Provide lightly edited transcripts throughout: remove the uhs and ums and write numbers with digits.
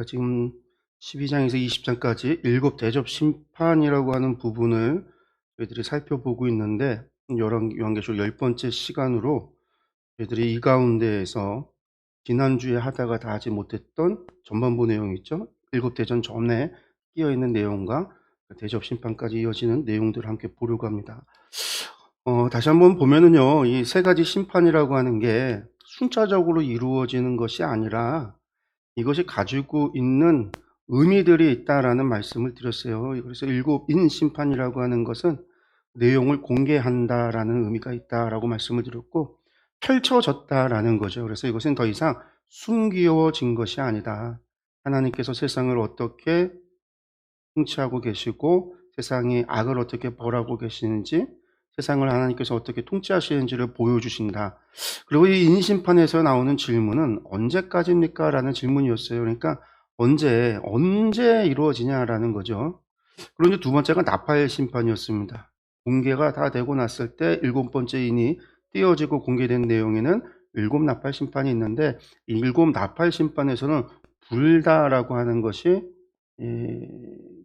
지금 12장에서 20장까지 일곱 대접 심판이라고 하는 부분을 저희들이 살펴보고 있는데, 요한계시록 10번째 시간으로 저희들이 이 가운데에서 지난주에 하다가 다 하지 못했던 전반부 내용 있죠? 일곱 대전 전에 끼어있는 내용과 대접 심판까지 이어지는 내용들을 함께 보려고 합니다. 다시 한번 보면은요, 이 세 가지 심판이라고 하는 게 순차적으로 이루어지는 것이 아니라 이것이 가지고 있는 의미들이 있다라는 말씀을 드렸어요. 그래서 일곱인 심판이라고 하는 것은 내용을 공개한다라는 의미가 있다라고 말씀을 드렸고, 펼쳐졌다라는 거죠. 그래서 이것은 더 이상 숨기워진 것이 아니다. 하나님께서 세상을 어떻게 통치하고 계시고 세상이 악을 어떻게 벌하고 계시는지, 세상을 하나님께서 어떻게 통치하시는지를 보여주신다. 그리고 이 인심판에서 나오는 질문은 언제까지입니까? 라는 질문이었어요. 그러니까 언제 이루어지냐라는 거죠. 그리고 이제 두 번째가 나팔 심판이었습니다. 공개가 다 되고 났을 때 일곱 번째 인이 띄어지고 공개된 내용에는 일곱 나팔 심판이 있는데, 이 일곱 나팔 심판에서는 불다라고 하는 것이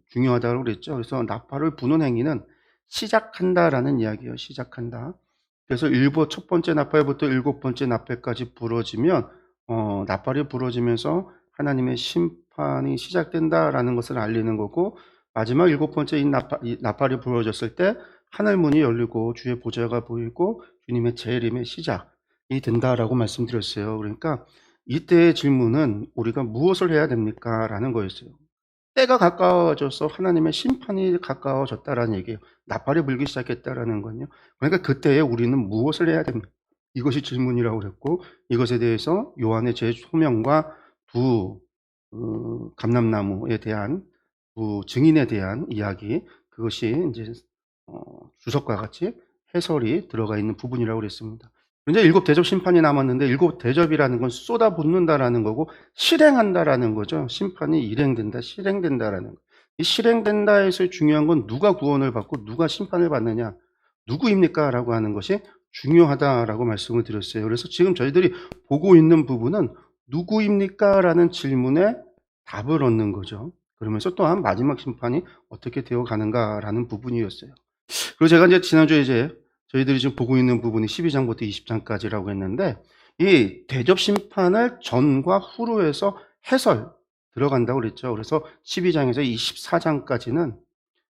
중요하다고 그랬죠. 그래서 나팔을 부는 행위는 시작한다라는 이야기예요. 시작한다. 그래서 첫 번째 나팔부터 일곱 번째 나팔까지 부러지면 나팔이 부러지면서 하나님의 심판이 시작된다라는 것을 알리는 거고, 마지막 일곱 번째 이 나팔이 부러졌을 때 하늘 문이 열리고 주의 보좌가 보이고 주님의 재림의 시작이 된다라고 말씀드렸어요. 그러니까 이때의 질문은 우리가 무엇을 해야 됩니까? 라는 거였어요. 때가 가까워져서 하나님의 심판이 가까워졌다라는 얘기예요. 나팔이 불기 시작했다라는 건요. 그러니까 그때에 우리는 무엇을 해야 됩니까? 이것이 질문이라고 그랬고, 이것에 대해서 요한의 재소명과 두 감람나무에 대한 두 증인에 대한 이야기, 그것이 이제 주석과 같이 해설이 들어가 있는 부분이라고 그랬습니다. 이제 일곱 대접 심판이 남았는데, 일곱 대접이라는 건 쏟아붓는다라는 거고 실행한다라는 거죠. 심판이 일행된다, 실행된다라는 거. 이 실행된다에서 중요한 건 누가 구원을 받고 누가 심판을 받느냐, 누구입니까? 라고 하는 것이 중요하다라고 말씀을 드렸어요. 그래서 지금 저희들이 보고 있는 부분은 누구입니까? 라는 질문에 답을 얻는 거죠. 그러면서 또한 마지막 심판이 어떻게 되어 가는가라는 부분이었어요. 그리고 제가 이제 지난주에 저희들이 지금 보고 있는 부분이 12장부터 20장까지라고 했는데, 이 대접 심판을 전과 후로 해서 해설 들어간다고 그랬죠. 그래서 12장에서 24장까지는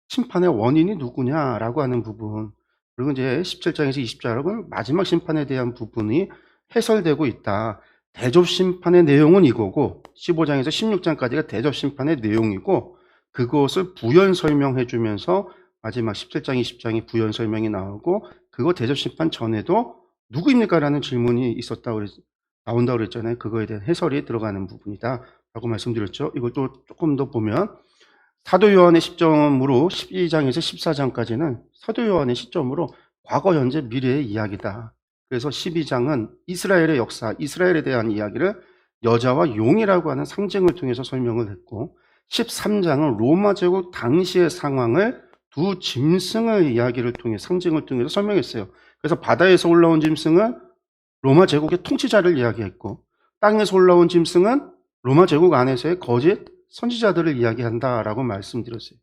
심판의 원인이 누구냐라고 하는 부분, 그리고 이제 17장에서 20장은 마지막 심판에 대한 부분이 해설되고 있다. 대접 심판의 내용은 이거고, 15장에서 16장까지가 대접 심판의 내용이고, 그것을 부연 설명해 주면서 마지막 17장, 20장이 부연 설명이 나오고, 그거 대접 심판 전에도 누구입니까? 라는 질문이 나온다고 그랬잖아요. 그거에 대한 해설이 들어가는 부분이다 라고 말씀드렸죠. 이걸 또 조금 더 보면, 사도 요한의 시점으로 12장에서 14장까지는 사도 요한의 시점으로 과거, 현재, 미래의 이야기다. 그래서 12장은 이스라엘의 역사, 이스라엘에 대한 이야기를 여자와 용이라고 하는 상징을 통해서 설명을 했고, 13장은 로마 제국 당시의 상황을 두 짐승의 이야기를 통해, 상징을 통해서 설명했어요. 그래서 바다에서 올라온 짐승은 로마 제국의 통치자를 이야기했고, 땅에서 올라온 짐승은 로마 제국 안에서의 거짓 선지자들을 이야기한다라고 말씀드렸어요.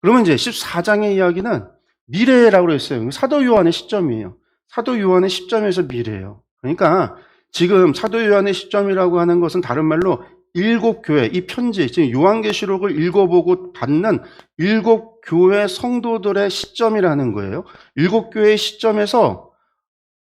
그러면 이제 14장의 이야기는 미래라고 했어요. 사도 요한의 시점이에요. 사도 요한의 시점에서 미래예요. 그러니까 지금 사도 요한의 시점이라고 하는 것은 다른 말로 일곱 교회, 이 편지, 지금 요한계시록을 읽어보고 받는 일곱 교회 성도들의 시점이라는 거예요. 일곱 교회의 시점에서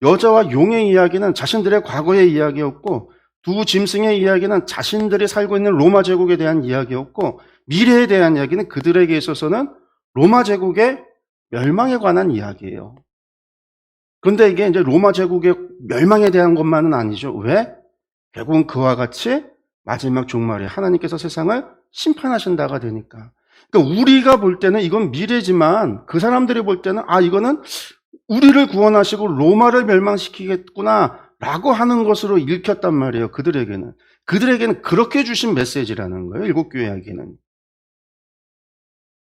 여자와 용의 이야기는 자신들의 과거의 이야기였고, 두 짐승의 이야기는 자신들이 살고 있는 로마 제국에 대한 이야기였고, 미래에 대한 이야기는 그들에게 있어서는 로마 제국의 멸망에 관한 이야기예요. 그런데 이게 이제 로마 제국의 멸망에 대한 것만은 아니죠. 왜? 결국은 그와 같이 마지막 종말에 하나님께서 세상을 심판하신다가 되니까. 그러니까 우리가 볼 때는 이건 미래지만 그 사람들이 볼 때는 이거는 우리를 구원하시고 로마를 멸망시키겠구나 라고 하는 것으로 읽혔단 말이에요. 그들에게는 그렇게 주신 메시지라는 거예요. 일곱 교회에게는.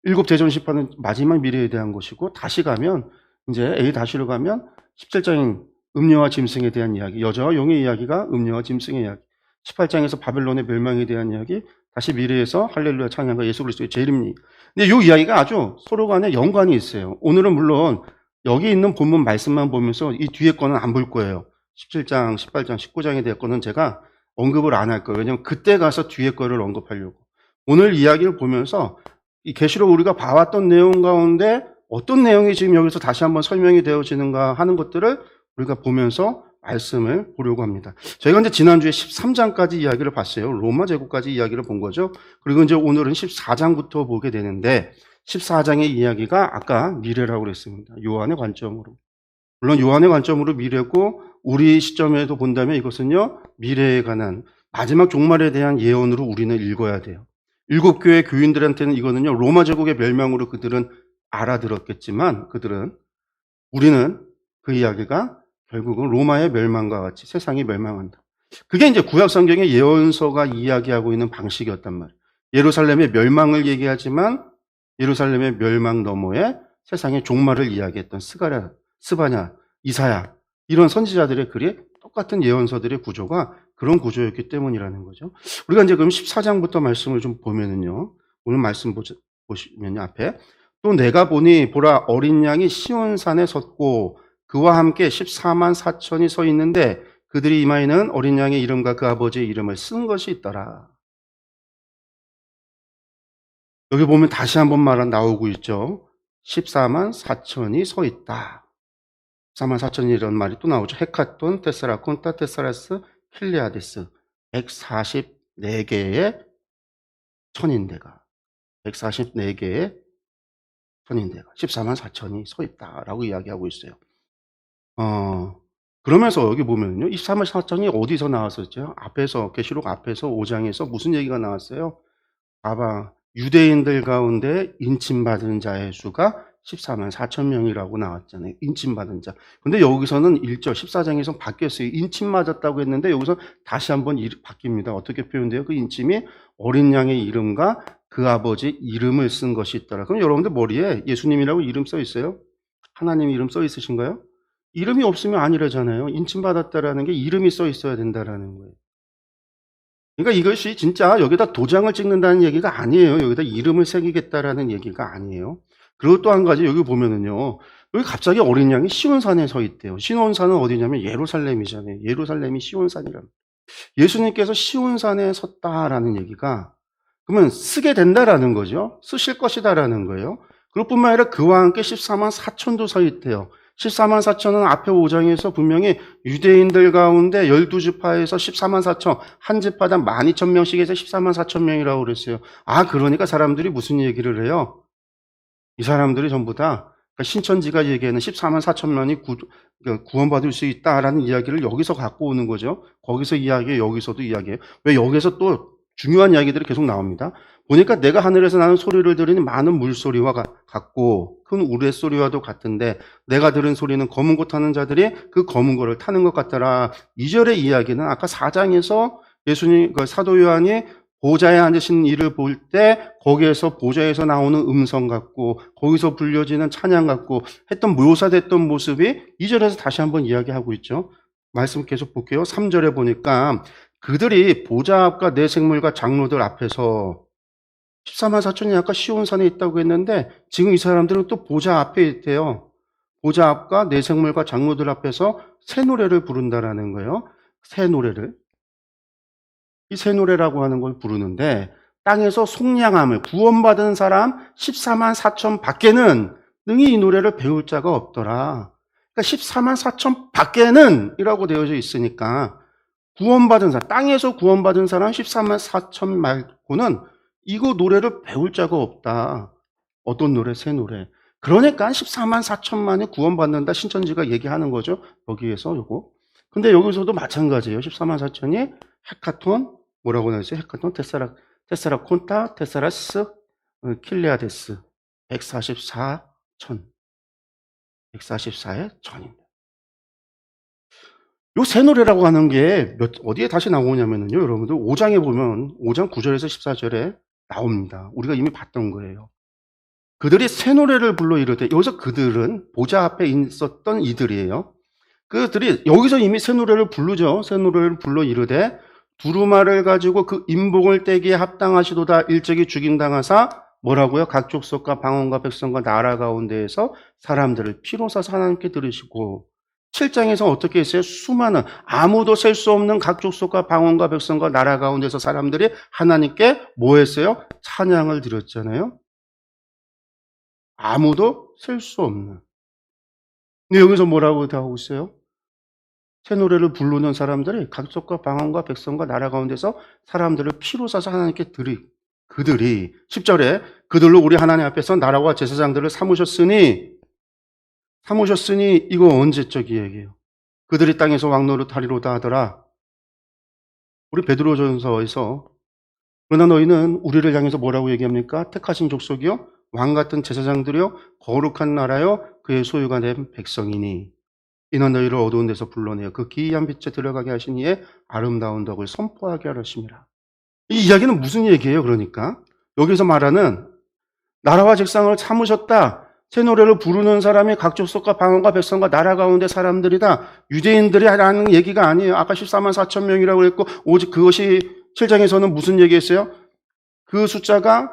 일곱 대전 심판은 마지막 미래에 대한 것이고, 다시 가면 이제 다시로 가면 17장인 음녀와 짐승에 대한 이야기, 여자와 용의 이야기가 음녀와 짐승의 이야기, 18장에서 바벨론의 멸망에 대한 이야기, 다시 미래에서 할렐루야 찬양과 예수 그리스도의 재림이. 근데 이 이야기가 아주 서로 간에 연관이 있어요. 오늘은 물론 여기 있는 본문 말씀만 보면서 이 뒤에 거는 안 볼 거예요. 17장, 18장, 19장에 대한 거는 제가 언급을 안 할 거예요. 왜냐하면 그때 가서 뒤에 거를 언급하려고. 오늘 이야기를 보면서 이 계시록 우리가 봐왔던 내용 가운데 어떤 내용이 지금 여기서 다시 한번 설명이 되어지는가 하는 것들을 우리가 보면서 말씀을 보려고 합니다. 저희가 이제 지난주에 13장까지 이야기를 봤어요. 로마 제국까지 이야기를 본 거죠. 그리고 이제 오늘은 14장부터 보게 되는데 14장의 이야기가 아까 미래라고 그랬습니다. 요한의 관점으로. 물론 요한의 관점으로 미래고 우리 시점에도 본다면 이것은요. 미래에 관한 마지막 종말에 대한 예언으로 우리는 읽어야 돼요. 일곱 교회 교인들한테는 이거는요. 로마 제국의 멸망으로 그들은 알아들었겠지만 우리는 그 이야기가 결국은 로마의 멸망과 같이 세상이 멸망한다. 그게 이제 구약 성경의 예언서가 이야기하고 있는 방식이었단 말이에요. 예루살렘의 멸망을 얘기하지만 예루살렘의 멸망 너머에 세상의 종말을 이야기했던 스바냐, 이사야 이런 선지자들의 글이 똑같은 예언서들의 구조가 그런 구조였기 때문이라는 거죠. 우리가 이제 그럼 14장부터 말씀을 좀 보면은요. 오늘 말씀 보시면요. 앞에 또 내가 보니 보라 어린 양이 시온산에 섰고 그와 함께 14만 4천이 서 있는데 그들이 이마에는 어린 양의 이름과 그 아버지의 이름을 쓴 것이 있더라. 여기 보면 다시 한번 나오고 있죠. 14만 4천이 서 있다. 14만 4천이라는 말이 또 나오죠. 헤카톤, 테스라콘타, 테스라스, 킬리아데스 144개의 천인대가 144개의 천인대가 14만 4천이 서 있다라고 이야기하고 있어요. 그러면서 여기 보면요. 24만 4천이 어디서 나왔었죠? 앞에서, 계시록 앞에서 5장에서 무슨 얘기가 나왔어요? 봐봐. 유대인들 가운데 인침받은 자의 수가 14만 4천 명이라고 나왔잖아요. 인침받은 자. 근데 여기서는 1절, 14장에서 바뀌었어요. 인침 맞았다고 했는데 여기서 다시 한번 바뀝니다. 어떻게 표현돼요? 그 인침이 어린 양의 이름과 그 아버지 이름을 쓴 것이 있더라. 그럼 여러분들 머리에 예수님이라고 이름 써 있어요? 하나님 이름 써 있으신가요? 이름이 없으면 아니라잖아요. 인침받았다라는 게 이름이 써 있어야 된다라는 거예요. 그러니까 이것이 진짜 여기다 도장을 찍는다는 얘기가 아니에요. 여기다 이름을 새기겠다라는 얘기가 아니에요. 그리고 또 한 가지 여기 보면은요. 여기 갑자기 어린 양이 시온산에 서 있대요. 시온산은 어디냐면 예루살렘이잖아요. 예루살렘이 시온산이랍니다. 예수님께서 시온산에 섰다라는 얘기가 그러면 쓰게 된다라는 거죠. 쓰실 것이다라는 거예요. 그럴 뿐만 아니라 그와 함께 14만 4천도 서 있대요. 14만 4천은 앞에 5장에서 분명히 유대인들 가운데 12지파에서 14만 4천, 한 지파당 12,000명씩 해서 14만 4천 명이라고 그랬어요. 그러니까 사람들이 무슨 얘기를 해요? 이 사람들이 전부 다 신천지가 얘기하는 14만 4천 명이 구원받을 수 있다라는 이야기를 여기서 갖고 오는 거죠. 거기서 이야기해요. 여기서도 이야기해요. 왜 여기서 또 중요한 이야기들이 계속 나옵니다. 보니까 내가 하늘에서 나는 소리를 들으니 많은 물소리와 같고 큰 우레소리와도 같은데 내가 들은 소리는 검은 고 타는 자들이 그 검은 고를 타는 것 같더라. 2절의 이야기는 아까 4장에서 예수님, 사도 요한이 보좌에 앉으신 이를 볼 때 거기에서 보좌에서 나오는 음성 같고 거기서 불려지는 찬양 같고 했던 묘사됐던 모습이 2절에서 다시 한번 이야기하고 있죠. 말씀 계속 볼게요. 3절에 보니까 그들이 보좌 앞과 내 생물과 장로들 앞에서 14만 4천이 아까 시온산에 있다고 했는데 지금 이 사람들은 또 보좌 앞에 있대요. 보좌 앞과 내 생물과 장로들 앞에서 새 노래를 부른다라는 거예요. 새 노래를. 이 새 노래라고 하는 걸 부르는데 땅에서 속량함을 구원받은 사람 14만 4천 밖에는 능히 이 노래를 배울 자가 없더라. 그러니까 14만 4천 밖에는 이라고 되어져 있으니까 구원받은 사람, 땅에서 구원받은 사람 14만 4천 말고는 이거 노래를 배울 자가 없다. 어떤 노래? 새 노래. 그러니까 14만 4천만이 구원받는다. 신천지가 얘기하는 거죠. 여기에서 요거. 근데 여기서도 마찬가지예요. 14만 4천이 헤카톤, 뭐라고 나왔어요? 헤카톤, 테스라콘타, 테스라스, 킬레아데스. 144천. 144의 천입니다. 요 새 노래라고 하는 게 어디에 다시 나오냐면요. 여러분들 5장에 보면 5장 9절에서 14절에 나옵니다. 우리가 이미 봤던 거예요. 그들이 새 노래를 불러 이르되 여기서 그들은 보좌 앞에 있었던 이들이에요. 그들이 여기서 이미 새 노래를 부르죠. 새 노래를 불러 이르되 두루마리를 가지고 그 인봉을 떼기에 합당하시도다 일찍이 죽임당하사 뭐라고요? 각 족속과 방언과 백성과 나라 가운데에서 사람들을 피로 사서 하나님께 들으시고 7장에서 어떻게 했어요? 수많은 아무도 셀 수 없는 각 족속과 방언과 백성과 나라 가운데서 사람들이 하나님께 뭐 했어요? 찬양을 드렸잖아요. 아무도 셀 수 없는. 근데 여기서 뭐라고 하고 있어요? 새 노래를 부르는 사람들이 각족과 방언과 백성과 나라 가운데서 사람들을 피로 사서 하나님께 그들이 10절에 그들로 우리 하나님 앞에서 나라와 제사장들을 삼으셨으니 이거 언제적 이야기예요? 그들이 땅에서 왕노릇 하리로다 하더라. 우리 베드로전서에서 그러나 너희는 우리를 향해서 뭐라고 얘기합니까? 택하신 족속이요 왕 같은 제사장들이요 거룩한 나라요 그의 소유가 된 백성이니 이는 너희를 어두운 데서 불러내어 그 기이한 빛에 들어가게 하신 이의 아름다운 덕을 선포하게 하셨습니다. 이 이야기는 무슨 얘기예요? 그러니까 여기서 말하는 나라와 책상을 참으셨다. 새 노래를 부르는 사람이 각 족속과 방언과 백성과 나라 가운데 사람들이다. 유대인들이라는 얘기가 아니에요. 아까 14만 4천 명이라고 했고 오직 그것이 7장에서는 무슨 얘기했어요? 그 숫자가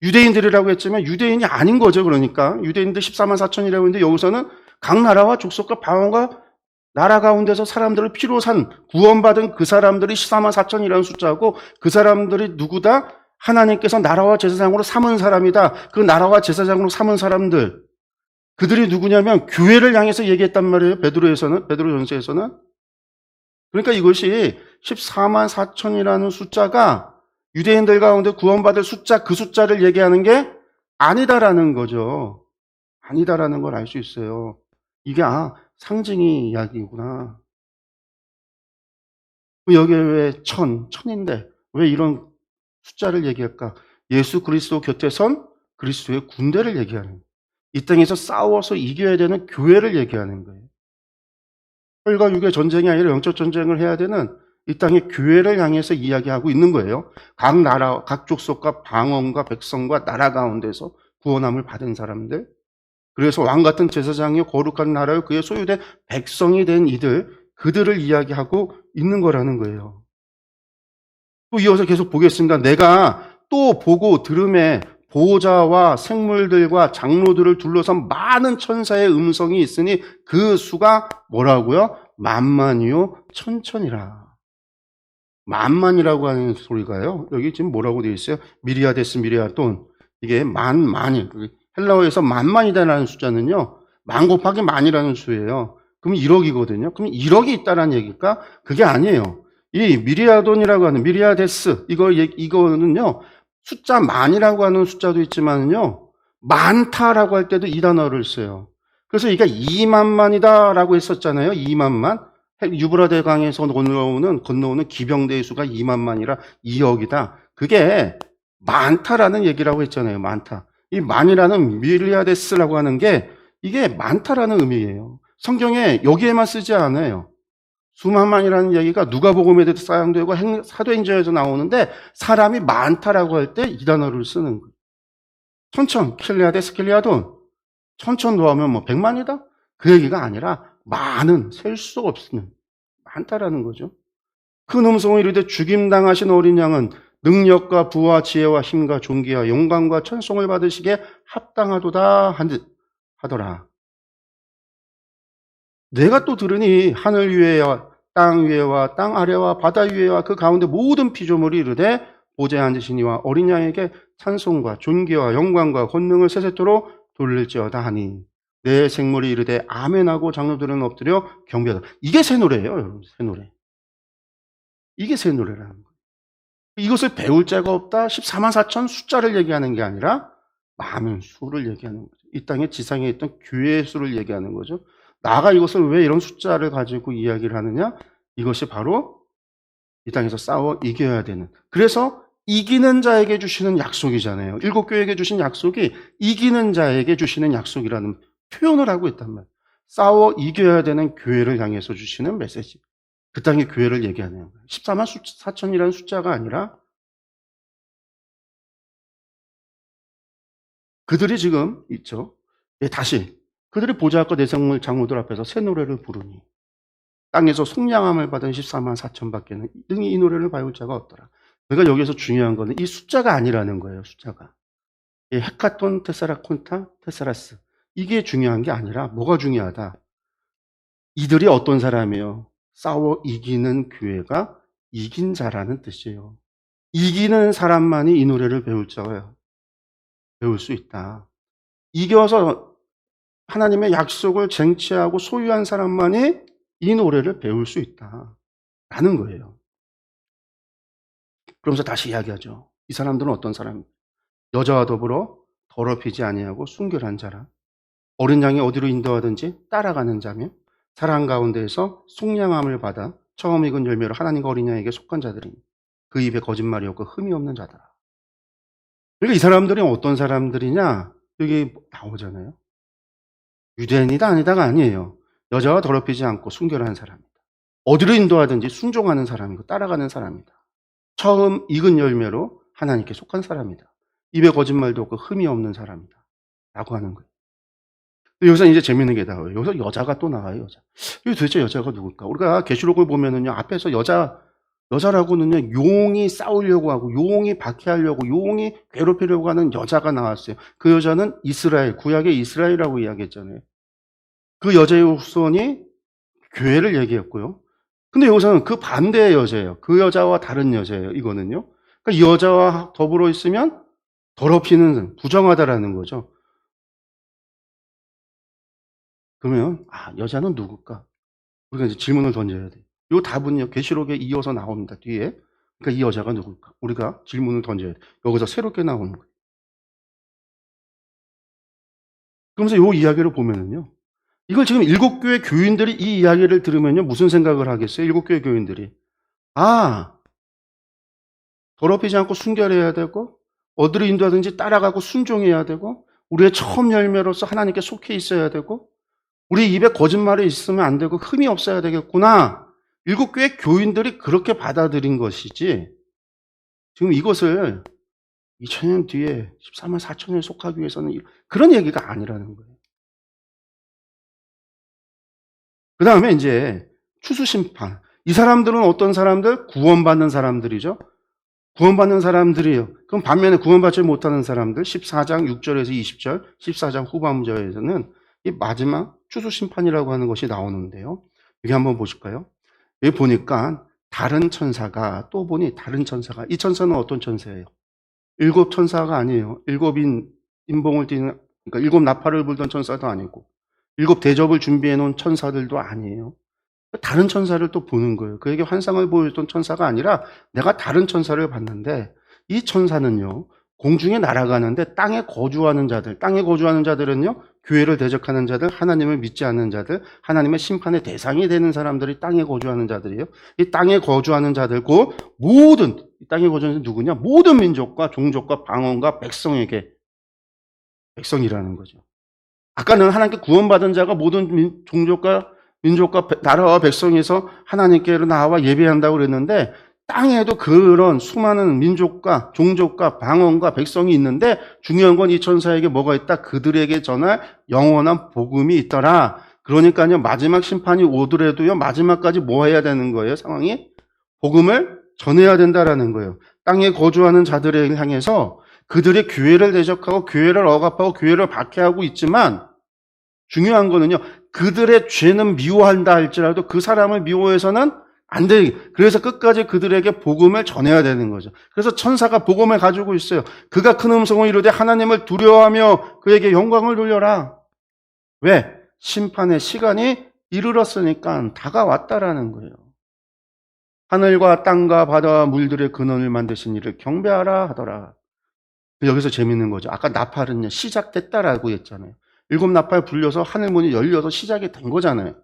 유대인들이라고 했지만 유대인이 아닌 거죠. 그러니까 유대인들 14만 4천이라고 했는데 여기서는 각 나라와 족속과 방언과 나라 가운데서 사람들을 피로 산 구원받은 그 사람들이 14만 4천이라는 숫자고 그 사람들이 누구다? 하나님께서 나라와 제사장으로 삼은 사람이다. 그 나라와 제사장으로 삼은 사람들 그들이 누구냐면 교회를 향해서 얘기했단 말이에요. 베드로전서에서는. 그러니까 이것이 14만 4천이라는 숫자가 유대인들 가운데 구원받을 숫자 그 숫자를 얘기하는 게 아니다라는 거죠. 아니다라는 걸 알 수 있어요. 이게 상징이 이야기구나. 여기에 왜 천인데 왜 이런 숫자를 얘기할까? 예수 그리스도 곁에 선 그리스도의 군대를 얘기하는 거예요. 이 땅에서 싸워서 이겨야 되는 교회를 얘기하는 거예요. 혈과 육의 전쟁이 아니라 영적 전쟁을 해야 되는 이 땅의 교회를 향해서 이야기하고 있는 거예요. 각 나라, 각 족속과 방언과 백성과 나라 가운데서 구원함을 받은 사람들. 그래서 왕 같은 제사장이 거룩한 나라요 그의 소유된 백성이 된 그들을 이야기하고 있는 거라는 거예요. 또 이어서 계속 보겠습니다. 내가 또 보고 들음에 보호자와 생물들과 장로들을 둘러싼 많은 천사의 음성이 있으니 그 수가 뭐라고요? 만만이요 천천이라. 만만이라고 하는 소리가요. 여기 지금 뭐라고 되어 있어요? 미리아데스 미리아돈. 이게 만만이. 헬라어에서 만만이다라는 숫자는요. 만 곱하기 만이라는 수예요. 그럼 1억이거든요. 그럼 1억이 있다라는 얘기일까? 그게 아니에요. 이 미리아돈이라고 하는 미리아데스 이거는요. 숫자 만이라고 하는 숫자도 있지만요. 많다라고 할 때도 이 단어를 써요. 그래서 이게 2만만이다라고 했었잖아요. 2만만. 유브라데 강에서 건너오는 기병대의 수가 2만만이라 2억이다. 그게 많다라는 얘기라고 했잖아요. 많다. 이 만이라는 미리아데스라고 하는 게 이게 많다라는 의미예요. 성경에 여기에만 쓰지 않아요. 수만만이라는 얘기가 누가복음에도 사용되고 사도행전에서 나오는데 사람이 많다라고 할 때 이 단어를 쓰는 거예요. 천천, 킬리아데스 킬리아돈. 천천 더하면 뭐 100만이다? 그 얘기가 아니라 많은, 셀 수 없는, 많다라는 거죠. 큰 음성을 이르되 죽임당하신 어린 양은 능력과 부와 지혜와 힘과 존귀와 영광과 찬송을 받으시기에 합당하도다 하더라. 내가 또 들으니 하늘 위에와 땅 위에와 땅 아래와 바다 위에와 그 가운데 모든 피조물이 이르되 보좌에 앉으신 이와 어린 양에게 찬송과 존귀와 영광과 권능을 세세토록 돌릴지어다 하니 내 생물이 이르되 아멘하고 장로들은 엎드려 경배하다. 이게 새 노래예요, 여러분. 새 노래. 이게 새 노래라는 거예요. 이것을 배울 자가 없다. 14만 4천 숫자를 얘기하는 게 아니라 많은 수를 얘기하는 거죠. 이 땅에 지상에 있던 교회의 수를 얘기하는 거죠. 나가 이것을 왜 이런 숫자를 가지고 이야기를 하느냐? 이것이 바로 이 땅에서 싸워 이겨야 되는. 그래서 이기는 자에게 주시는 약속이잖아요. 7교회에게 주신 약속이 이기는 자에게 주시는 약속이라는 표현을 하고 있단 말이에요. 싸워 이겨야 되는 교회를 향해서 주시는 메시지. 그 땅의 교회를 얘기하는 거예요. 14만 4천이라는 숫자가 아니라 그들이 지금 있죠. 다시 그들이 보좌과 내생물 장로들 앞에서 새 노래를 부르니 땅에서 속량함을 받은 14만 4천 밖에는 등이 이 노래를 배울 자가 없더라. 그러니까 여기서 중요한 거는 이 숫자가 아니라는 거예요. 숫자가. 이 헤카톤, 테사라콘타, 테사라스. 이게 중요한 게 아니라 뭐가 중요하다. 이들이 어떤 사람이에요? 싸워 이기는 교회가 이긴 자라는 뜻이에요. 이기는 사람만이 이 노래를 배울 수 있다. 이겨서 하나님의 약속을 쟁취하고 소유한 사람만이 이 노래를 배울 수 있다. 라는 거예요. 그러면서 다시 이야기하죠. 이 사람들은 어떤 사람입니까? 여자와 더불어 더럽히지 아니하고 순결한 자라. 어린 양이 어디로 인도하든지 따라가는 자며 사랑 가운데에서 속량함을 받아 처음 익은 열매로 하나님과 어린 양에게 속한 자들이니 그 입에 거짓말이 없고 흠이 없는 자더라. 그러니까 이 사람들이 어떤 사람들이냐? 여기 나오잖아요. 유대인이다 아니다가 아니에요. 여자와 더럽히지 않고 순결한 사람이다. 어디로 인도하든지 순종하는 사람이고 따라가는 사람이다. 처음 익은 열매로 하나님께 속한 사람이다. 입에 거짓말도 없고 흠이 없는 사람이다. 라고 하는 거예요. 여기서 이제 재밌는 게 나와요. 여기서 여자가 또 나와요, 여자. 여기 도대체 여자가 누굴까? 우리가 계시록을 보면은요, 앞에서 여자라고는요, 용이 싸우려고 하고, 용이 박해하려고, 용이 괴롭히려고 하는 여자가 나왔어요. 그 여자는 이스라엘, 구약의 이스라엘이라고 이야기했잖아요. 그 여자의 후손이 교회를 얘기했고요. 근데 여기서는 그 반대의 여자예요. 그 여자와 다른 여자예요, 이거는요. 그러니까 이 여자와 더불어 있으면 더럽히는, 부정하다라는 거죠. 그러면 여자는 누굴까? 우리가 이제 질문을 던져야 돼요. 이 답은요, 계시록에 이어서 나옵니다. 뒤에. 그러니까 이 여자가 누굴까? 우리가 질문을 던져야 돼요. 여기서 새롭게 나오는 거예요. 그러면서 이 이야기를 보면은요, 이걸 지금 7교회 교인들이 이 이야기를 들으면요, 무슨 생각을 하겠어요? 7교회 교인들이. 더럽히지 않고 순결해야 되고, 어디로 인도하든지 따라가고 순종해야 되고, 우리의 처음 열매로서 하나님께 속해 있어야 되고, 우리 입에 거짓말이 있으면 안 되고 흠이 없어야 되겠구나. 7교회 교인들이 그렇게 받아들인 것이지, 지금 이것을 2000년 뒤에 14만 4천에 속하기 위해서는 그런 얘기가 아니라는 거예요. 그 다음에 이제 추수심판. 이 사람들은 어떤 사람들? 구원받는 사람들이죠. 구원받는 사람들이에요. 그럼 반면에 구원받지 못하는 사람들, 14장 6절에서 20절, 14장 후반절에서는 이 마지막 추수심판이라고 하는 것이 나오는데요. 여기 한번 보실까요? 여기 보니까 다른 천사가, 또 보니 다른 천사가, 이 천사는 어떤 천사예요? 7 천사가 아니에요. 7 인봉을 띠는, 그러니까 7 나팔을 불던 천사도 아니고, 7 대접을 준비해 놓은 천사들도 아니에요. 다른 천사를 또 보는 거예요. 그에게 환상을 보여줬던 천사가 아니라 내가 다른 천사를 봤는데, 이 천사는요, 공중에 날아가는데 땅에 거주하는 자들은요, 교회를 대적하는 자들, 하나님을 믿지 않는 자들, 하나님의 심판의 대상이 되는 사람들이 땅에 거주하는 자들이에요. 이 땅에 거주하는 자들고, 이 땅에 거주하는 누구냐? 모든 민족과 종족과 방언과 백성이라는 거죠. 아까는 하나님께 구원받은 자가 모든 종족과 민족과 나라와 백성에서 하나님께로 나와 예배한다고 그랬는데, 땅에도 그런 수많은 민족과 종족과 방언과 백성이 있는데, 중요한 건 이 천사에게 뭐가 있다? 그들에게 전할 영원한 복음이 있더라. 그러니까요, 마지막 심판이 오더라도요, 마지막까지 뭐 해야 되는 거예요? 상황이? 복음을 전해야 된다라는 거예요. 땅에 거주하는 자들을 향해서 그들의 교회를 대적하고 교회를 억압하고 교회를 박해하고 있지만, 중요한 거는요, 그들의 죄는 미워한다 할지라도 그 사람을 미워해서는 안 돼. 그래서 끝까지 그들에게 복음을 전해야 되는 거죠. 그래서 천사가 복음을 가지고 있어요. 그가 큰 음성을 이루되 하나님을 두려워하며 그에게 영광을 돌려라. 왜? 심판의 시간이 이르렀으니까 다가왔다라는 거예요. 하늘과 땅과 바다와 물들의 근원을 만드신 이를 경배하라 하더라. 여기서 재밌는 거죠. 아까 나팔은요, 시작됐다라고 했잖아요. 7 나팔 불려서 하늘문이 열려서 시작이 된 거잖아요.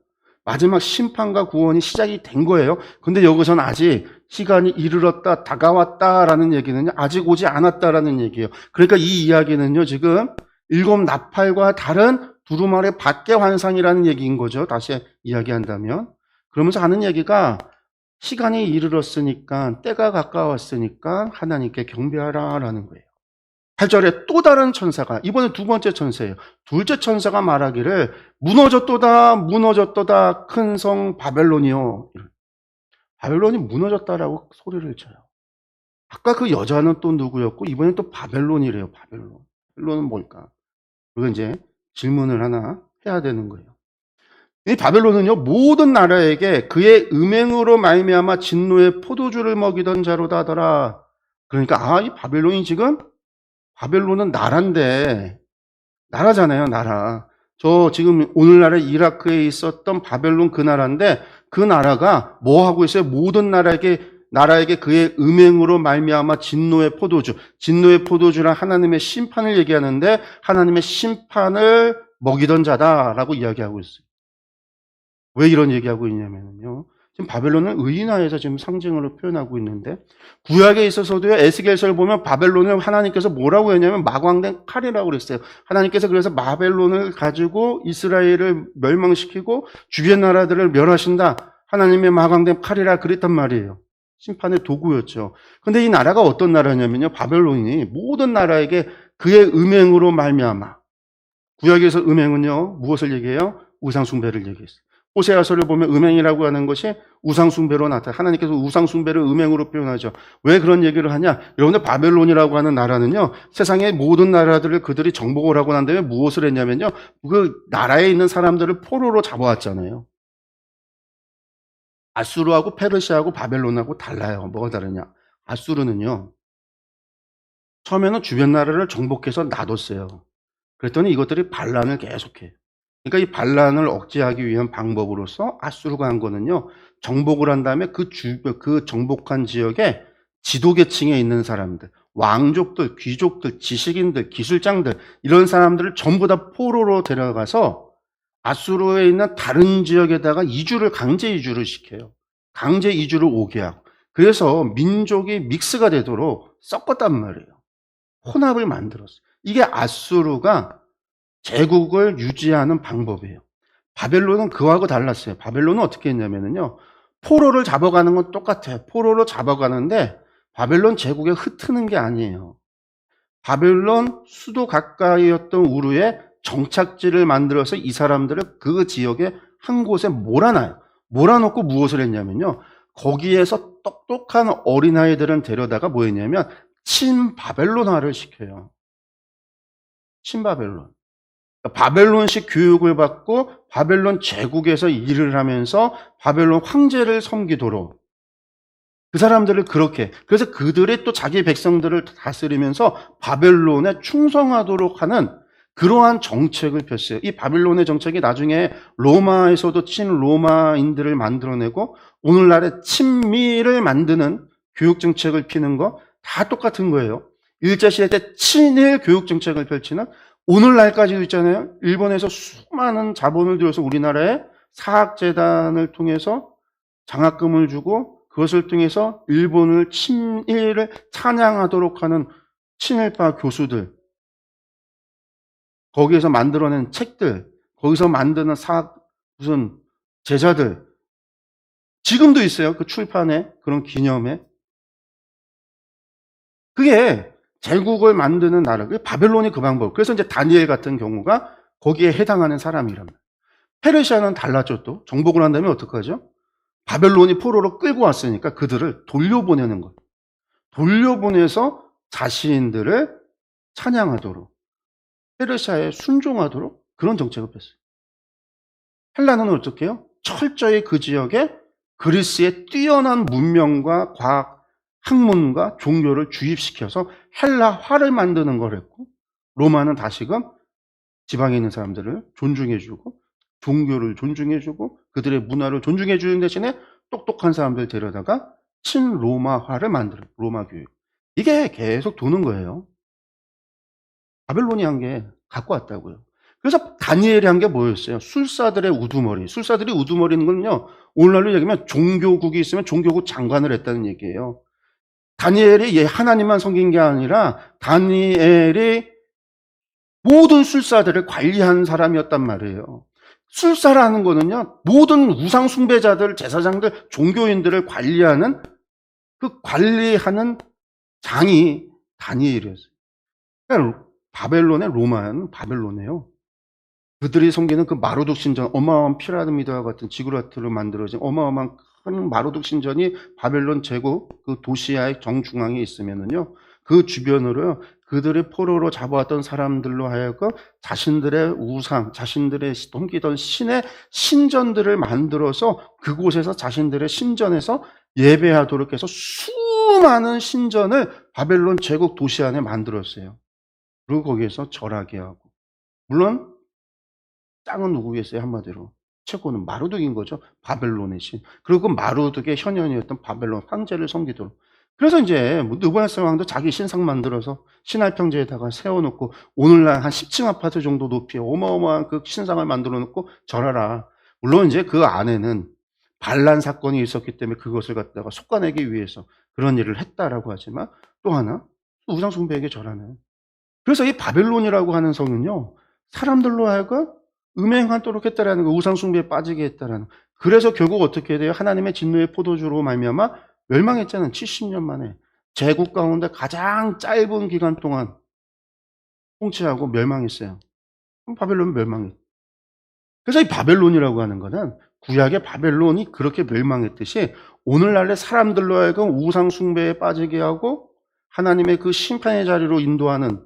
마지막 심판과 구원이 시작이 된 거예요. 근데 여기서는 아직 시간이 이르렀다, 다가왔다라는 얘기는요, 아직 오지 않았다라는 얘기예요. 그러니까 이 이야기는요, 지금 7 나팔과 다른 두루마리 밖의 환상이라는 얘기인 거죠. 다시 이야기한다면. 그러면서 하는 얘기가 시간이 이르렀으니까, 때가 가까웠으니까 하나님께 경배하라라는 거예요. 8절에 또 다른 천사가, 이번에 두 번째 천사예요. 둘째 천사가 말하기를 무너졌도다 무너졌도다 큰 성 바벨론이요. 바벨론이 무너졌다라고 소리를 쳐요. 아까 그 여자는 또 누구였고 이번엔 또 바벨론이래요. 바벨론. 바벨론은 뭘까? 그리고 이제 질문을 하나 해야 되는 거예요. 이 바벨론은요, 모든 나라에게 그의 음행으로 말미암아 진노의 포도주를 먹이던 자로다 하더라. 그러니까 이 바벨론이 지금, 바벨론은 나라인데, 나라잖아요, 나라. 저 지금 오늘날에 이라크에 있었던 바벨론 그 나라인데, 그 나라가 뭐 하고 있어요? 모든 나라에게 그의 음행으로 말미암아 진노의 포도주란 하나님의 심판을 얘기하는데, 하나님의 심판을 먹이던 자다라고 이야기하고 있어요. 왜 이런 얘기하고 있냐면요, 지금 바벨론은 의인화해서 지금 상징으로 표현하고 있는데, 구약에 있어서도요, 에스겔서를 보면 바벨론을 하나님께서 뭐라고 했냐면 마광된 칼이라고 그랬어요. 하나님께서 그래서 바벨론을 가지고 이스라엘을 멸망시키고 주변 나라들을 멸하신다, 하나님의 마광된 칼이라 그랬단 말이에요. 심판의 도구였죠. 근데 이 나라가 어떤 나라냐면요, 바벨론이 모든 나라에게 그의 음행으로 말미암아, 구약에서 음행은요, 무엇을 얘기해요? 우상숭배를 얘기했어요. 호세아서를 보면 음행이라고 하는 것이 우상숭배로 나타나. 하나님께서 우상숭배를 음행으로 표현하죠. 왜 그런 얘기를 하냐? 여러분들 바벨론이라고 하는 나라는요, 세상의 모든 나라들을 그들이 정복을 하고 난 다음에 무엇을 했냐면요, 그 나라에 있는 사람들을 포로로 잡아왔잖아요. 아수르하고 페르시아하고 바벨론하고 달라요. 뭐가 다르냐? 아수르는요, 처음에는 주변 나라를 정복해서 놔뒀어요. 그랬더니 이것들이 반란을 계속해. 그러니까 이 반란을 억제하기 위한 방법으로서 아수르가 한 거는요, 정복을 한 다음에 그 정복한 지역에 지도계층에 있는 사람들, 왕족들, 귀족들, 지식인들, 기술장들, 이런 사람들을 전부 다 포로로 데려가서 아수르에 있는 다른 지역에다가 강제 이주를 시켜요. 강제 이주를 오게 하고. 그래서 민족이 믹스가 되도록 섞었단 말이에요. 혼합을 만들었어요. 이게 아수르가 제국을 유지하는 방법이에요. 바벨론은 그거하고 달랐어요. 바벨론은 어떻게 했냐면요, 포로를 잡아가는 건 똑같아요. 포로로 잡아가는데 바벨론 제국에 흩트는 게 아니에요. 바벨론 수도 가까이였던 우르에 정착지를 만들어서 이 사람들을 그 지역의 한 곳에 몰아놔요. 몰아놓고 무엇을 했냐면요, 거기에서 똑똑한 어린아이들은 데려다가 뭐 했냐면 친바벨론화를 시켜요. 친바벨론. 바벨론식 교육을 받고 바벨론 제국에서 일을 하면서 바벨론 황제를 섬기도록, 그 사람들을 그렇게, 그래서 그들이 또 자기 백성들을 다스리면서 바벨론에 충성하도록 하는 그러한 정책을 폈어요. 이 바벨론의 정책이 나중에 로마에서도 친로마인들을 만들어내고 오늘날의 친미를 만드는 교육 정책을 피는 거 다 똑같은 거예요. 일제시대 때 친일 교육 정책을 펼치는, 오늘날까지도 있잖아요. 일본에서 수많은 자본을 들여서 우리나라에 사학재단을 통해서 장학금을 주고 그것을 통해서 일본을 친일을 찬양하도록 하는 친일파 교수들, 거기에서 만들어낸 책들, 거기서 만드는 무슨 제자들, 지금도 있어요. 그 출판에, 그런 기념에. 그게 제국을 만드는 나라, 바벨론이 그 방법. 그래서 이제 다니엘 같은 경우가 거기에 해당하는 사람이랍니다. 페르시아는 달랐죠. 또 정복을 한다면 어떡하죠? 바벨론이 포로로 끌고 왔으니까 그들을 돌려보내는 것. 돌려보내서 자신들을 찬양하도록, 페르시아에 순종하도록 그런 정책을 폈어요. 헬라는 어떻게 해요? 철저히 그 지역에 그리스의 뛰어난 문명과 과학, 학문과 종교를 주입시켜서 헬라화를 만드는 걸 했고, 로마는 다시금 지방에 있는 사람들을 존중해주고 종교를 존중해주고 그들의 문화를 존중해주는 대신에 똑똑한 사람들 데려다가 친로마화를 만들어요. 로마 교육. 이게 계속 도는 거예요. 바벨론이 한 게 갖고 왔다고요. 그래서 다니엘이 한 게 뭐였어요? 술사들의 우두머리. 술사들이 우두머리는 건요, 오늘날로 얘기하면 종교국이 있으면 종교국 장관을 했다는 얘기예요. 다니엘이 하나님만 섬긴 게 아니라 다니엘이 모든 술사들을 관리한 사람이었단 말이에요. 술사라는 거는요, 모든 우상 숭배자들, 제사장들, 종교인들을 관리하는 그 관리하는 장이 다니엘이었어요. 바벨론의 로마는 바벨론이에요. 그들이 섬기는 그 마루둑 신전, 어마어마한 피라미드와 같은 지구라트로 만들어진 어마어마한 큰 마루둑 신전이 바벨론 제국 그 도시의 정중앙에 있으면은요, 그 주변으로 그들이 포로로 잡아왔던 사람들로 하여금 자신들의 우상, 자신들의 섬기던 신의 신전들을 만들어서 그곳에서 자신들의 신전에서 예배하도록 해서 수많은 신전을 바벨론 제국 도시 안에 만들었어요. 그리고 거기에서 절하게 하고. 물론 짱은 누구겠어요, 한마디로. 최고는 마루둑인 거죠. 바벨론의 신. 그리고 그 마루둑의 현현이었던 바벨론 황제를 섬기도록. 그래서 이제 뭐 느부갓네살 왕도 자기 신상 만들어서 신할평지에다가 세워놓고 오늘날 한 10층 아파트 정도 높이의 어마어마한 그 신상을 만들어 놓고 절하라. 물론 이제 그 안에는 반란 사건이 있었기 때문에 그것을 갖다가 속아내기 위해서 그런 일을 했다라고 하지만 또 하나 우상 숭배에게 절하는. 그래서 이 바벨론이라고 하는 성은요, 사람들로 하여금 음행하도록 했다라는 거, 우상 숭배에 빠지게 했다라는 거. 그래서 결국 어떻게 돼요? 하나님의 진노의 포도주로 말미암아 멸망했잖아요. 70년 만에 제국 가운데 가장 짧은 기간 동안 통치하고 멸망했어요. 그럼 바벨론은 멸망했어요. 그래서 이 바벨론이라고 하는 거는 구약의 바벨론이 그렇게 멸망했듯이 오늘날의 사람들로 하여금 우상 숭배에 빠지게 하고 하나님의 그 심판의 자리로 인도하는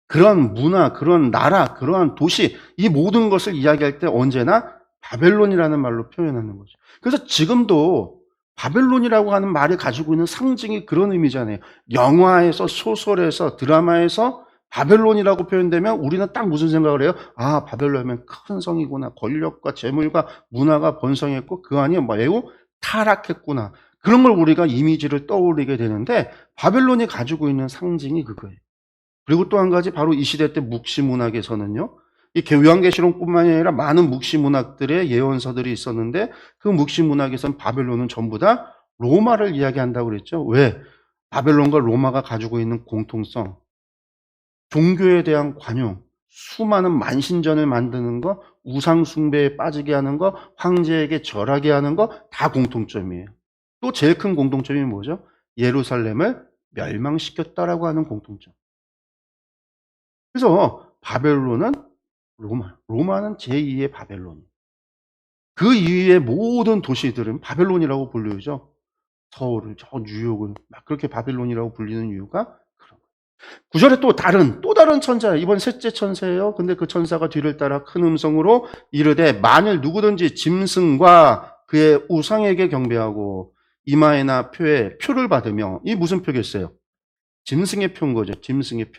그런 문화, 그런 나라, 그러한 도시, 이 모든 것을 이야기할 때 언제나 바벨론이라는 말로 표현하는 거죠. 그래서 지금도 바벨론이라고 하는 말이 가지고 있는 상징이 그런 의미잖아요. 영화에서, 소설에서, 드라마에서 바벨론이라고 표현되면 우리는 딱 무슨 생각을 해요? 아, 바벨론이면 큰 성이구나. 권력과 재물과 문화가 번성했고 그 안이 매우 타락했구나. 그런 걸 우리가 이미지를 떠올리게 되는데 바벨론이 가지고 있는 상징이 그거예요. 그리고 또 한 가지 바로 이 시대 때 묵시문학에서는요. 이 요한계시록뿐만이 아니라 많은 묵시문학들의 예언서들이 있었는데 그 묵시문학에서는 바벨론은 전부 다 로마를 이야기한다고 그랬죠. 왜? 바벨론과 로마가 가지고 있는 공통성, 종교에 대한 관용, 수많은 만신전을 만드는 거, 우상 숭배에 빠지게 하는 거, 황제에게 절하게 하는 거 다 공통점이에요. 또 제일 큰 공통점이 뭐죠? 예루살렘을 멸망시켰다라고 하는 공통점. 그래서 바벨론은 로마는 제2의 바벨론. 그 이후의 모든 도시들은 바벨론이라고 불리죠. 서울을, 저 뉴욕을 막 그렇게 바벨론이라고 불리는 이유가 그런 거예요. 9절에 또 다른 천사, 이번 셋째 천사예요. 근데 그 천사가 뒤를 따라 큰 음성으로 이르되 만일 누구든지 짐승과 그의 우상에게 경배하고 이마에나 표에 표를 받으며, 이 무슨 표겠어요? 짐승의 표인 거죠. 짐승의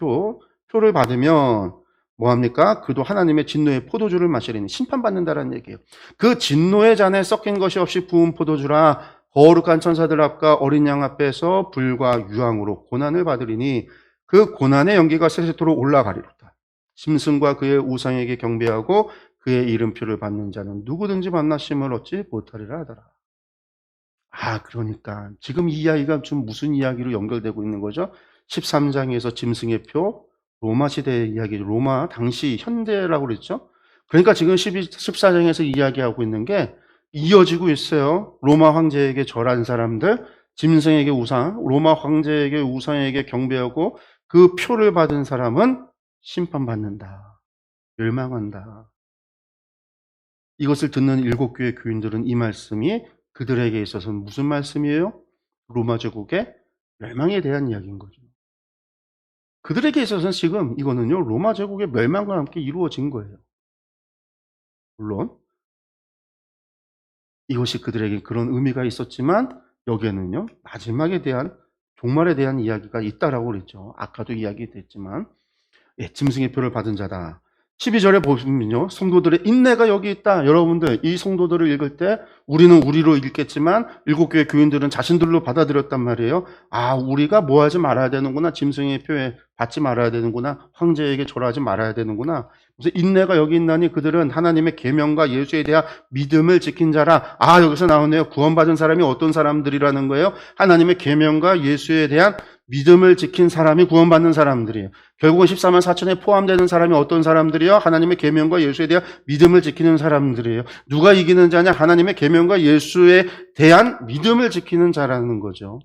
표를 받으면 뭐합니까? 그도 하나님의 진노의 포도주를 마시리니 심판받는다라는 얘기예요. 그 진노의 잔에 섞인 것이 없이 부은 포도주라 거룩한 천사들 앞과 어린 양 앞에서 불과 유황으로 고난을 받으리니 그 고난의 연기가 세세토록 올라가리로다. 짐승과 그의 우상에게 경배하고 그의 이름표를 받는 자는 누구든지 만나심을 얻지 못하리라 하더라. 아, 그러니까 지금 이 이야기가 좀 무슨 이야기로 연결되고 있는 거죠? 13장에서 짐승의 표, 로마 시대의 이야기죠. 로마 당시 현대라고 그랬죠. 그러니까 지금 14장에서 이야기하고 있는 게 이어지고 있어요. 로마 황제에게 절한 사람들, 짐승에게 우상, 로마 황제에게 우상에게 경배하고 그 표를 받은 사람은 심판받는다. 멸망한다. 이것을 듣는 일곱 교회 교인들은 이 말씀이 그들에게 있어서는 무슨 말씀이에요? 로마 제국의 멸망에 대한 이야기인 거죠. 그들에게 있어서는 지금 이거는요, 로마 제국의 멸망과 함께 이루어진 거예요. 물론 이것이 그들에게 그런 의미가 있었지만 여기에는요, 마지막에 대한 종말에 대한 이야기가 있다라고 그랬죠. 아까도 이야기됐지만 짐승의 표를 받은 자다. 12절에 보시면요, 성도들의 인내가 여기 있다. 여러분들 이 성도들을 읽을 때 우리는 우리로 읽겠지만 일곱 교회 교인들은 자신들로 받아들였단 말이에요. 아, 우리가 뭐 하지 말아야 되는구나. 짐승의 표에 받지 말아야 되는구나. 황제에게 절하지 말아야 되는구나. 그래서 인내가 여기 있나니 그들은 하나님의 계명과 예수에 대한 믿음을 지킨 자라. 아, 여기서 나오네요. 구원받은 사람이 어떤 사람들이라는 거예요? 하나님의 계명과 예수에 대한 믿음을 지킨 사람이 구원받는 사람들이에요. 결국은 14만 4천에 포함되는 사람이 어떤 사람들이요? 하나님의 계명과 예수에 대한 믿음을 지키는 사람들이에요. 누가 이기는 자냐? 하나님의 계명과 예수에 대한 믿음을 지키는 자라는 거죠.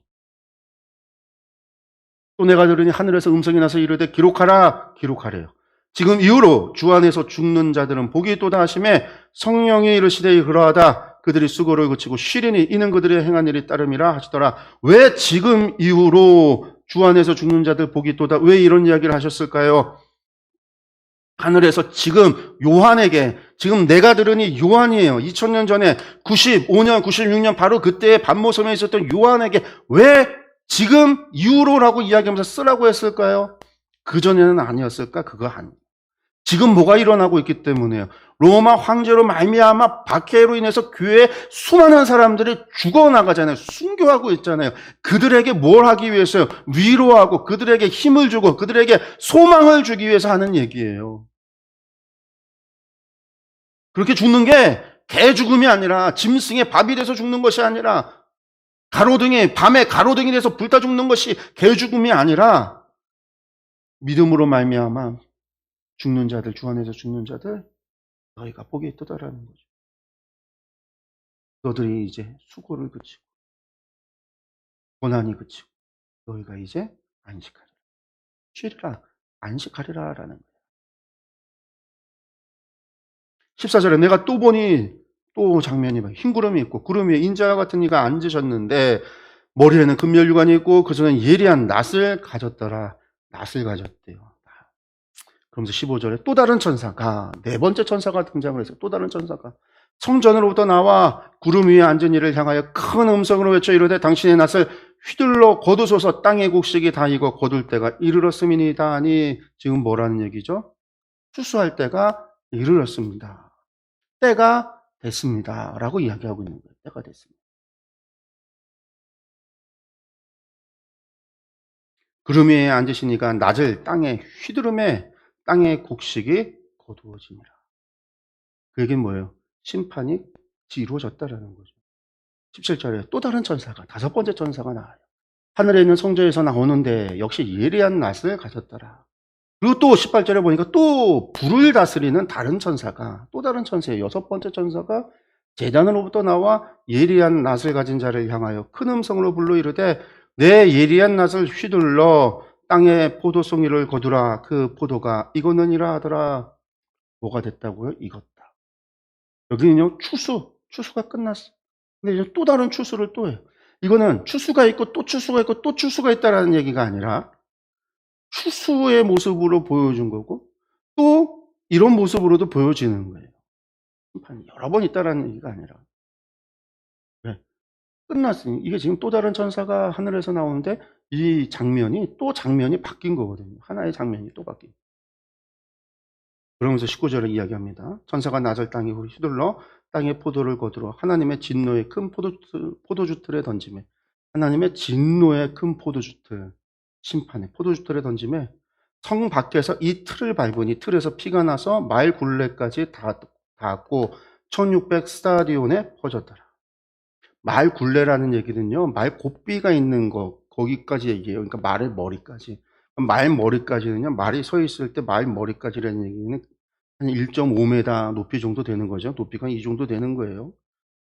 또 내가 들으니 하늘에서 음성이 나서 이르되 기록하라 기록하래요. 지금 이후로 주 안에서 죽는 자들은 복이 또다 하심에 성령이 이르시되 그러하다. 그들이 수고를 그치고 쉬리니 이는 그들의 행한 일이 따름이라 하시더라. 왜 지금 이후로 주 안에서 죽는 자들 복이 또다? 왜 이런 이야기를 하셨을까요? 하늘에서 지금 요한에게, 지금 내가 들으니 요한이에요. 2000년 전에 95년, 96년 바로 그때의 반모섬에 있었던 요한에게 왜 지금 이후로라고 이야기하면서 쓰라고 했을까요? 그전에는 아니었을까? 그거 아니에요. 지금 뭐가 일어나고 있기 때문에요. 로마 황제로 말미암아 박해로 인해서 교회에 수많은 사람들이 죽어나가잖아요. 순교하고 있잖아요. 그들에게 뭘 하기 위해서요? 위로하고 그들에게 힘을 주고 그들에게 소망을 주기 위해서 하는 얘기예요. 그렇게 죽는 게 개 죽음이 아니라 짐승의 밥이 돼서 죽는 것이 아니라 밤에 가로등이 돼서 불타 죽는 것이 개 죽음이 아니라 믿음으로 말미암아 죽는 자들, 주 안에서 죽는 자들, 너희가 복이 있다라는 거죠. 너들이 이제 수고를 그치고 고난이 그치고 너희가 이제 안식하리라. 쉬리라. 안식하리라라는 거예요. 14절에 내가 또 보니 또 장면이 흰 구름이 있고 구름 위에 인자와 같은 이가 앉으셨는데 머리에는 금면류관이 있고 그 손에 예리한 낫을 가졌더라. 낫을 가졌대요. 그러면서 15절에 또 다른 천사가, 네 번째 천사가 등장을 해서 또 다른 천사가 성전으로부터 나와 구름 위에 앉은 이를 향하여 큰 음성으로 외쳐 이르되 당신의 낫을 휘둘러 거두소서. 땅의 곡식이 다 익어 거둘 때가 이르렀음이니이다 하니 지금 뭐라는 얘기죠? 추수할 때가 이르렀습니다. 때가 됐습니다. 라고 이야기하고 있는 거예요. 때가 됐습니다. 구름 위에 앉으시니까 낫을 땅에 휘두르매 땅의 곡식이 거두어지니라. 그 얘기는 뭐예요? 심판이 이루어졌다라는 거죠. 17절에 또 다른 천사가, 다섯 번째 천사가 나와요. 하늘에 있는 성전에서 나오는데 역시 예리한 낫을 가졌더라. 그리고 또 18절에 보니까 또 불을 다스리는 다른 천사가, 또 다른 천사예요. 여섯 번째 천사가 제단으로부터 나와 예리한 낫을 가진 자를 향하여 큰 음성으로 불러 이르되 내 예리한 낫을 휘둘러 땅에 포도송이를 거두라. 그 포도가 익었느니라 하더라. 뭐가 됐다고요? 익었다. 여기는요, 추수가 끝났어. 근데 이제 또 다른 추수를 또 해요. 이거는 추수가 있고 또 추수가 있고 또 추수가 있다라는 얘기가 아니라 추수의 모습으로 보여준 거고 또 이런 모습으로도 보여지는 거예요. 심판이 여러 번 있다라는 얘기가 아니라. 왜? 끝났으니 이게 지금 또 다른 천사가 하늘에서 나오는데 이 장면이 바뀐 거거든요. 하나의 장면이 또 바뀐. 그러면서 19절에 이야기합니다. 천사가 낫을 땅에 휘둘러 땅에 포도를 거두러 하나님의 진노의 큰 포도주 틀에 던짐에 하나님의 진노의 큰 포도주 틀 심판의 포도주 틀에 던짐에 성 밖에서 이 틀을 밟으니 틀에서 피가 나서 말 굴레까지 닿았고 1600 스타디온에 퍼졌더라. 말 굴레라는 얘기는요, 말 곱비가 있는 거 거기까지 얘기해요. 그러니까 말의 머리까지. 말 머리까지는요, 말이 서 있을 때 말 머리까지라는 얘기는 한 1.5m 높이 정도 되는 거죠. 높이가 이 정도 되는 거예요.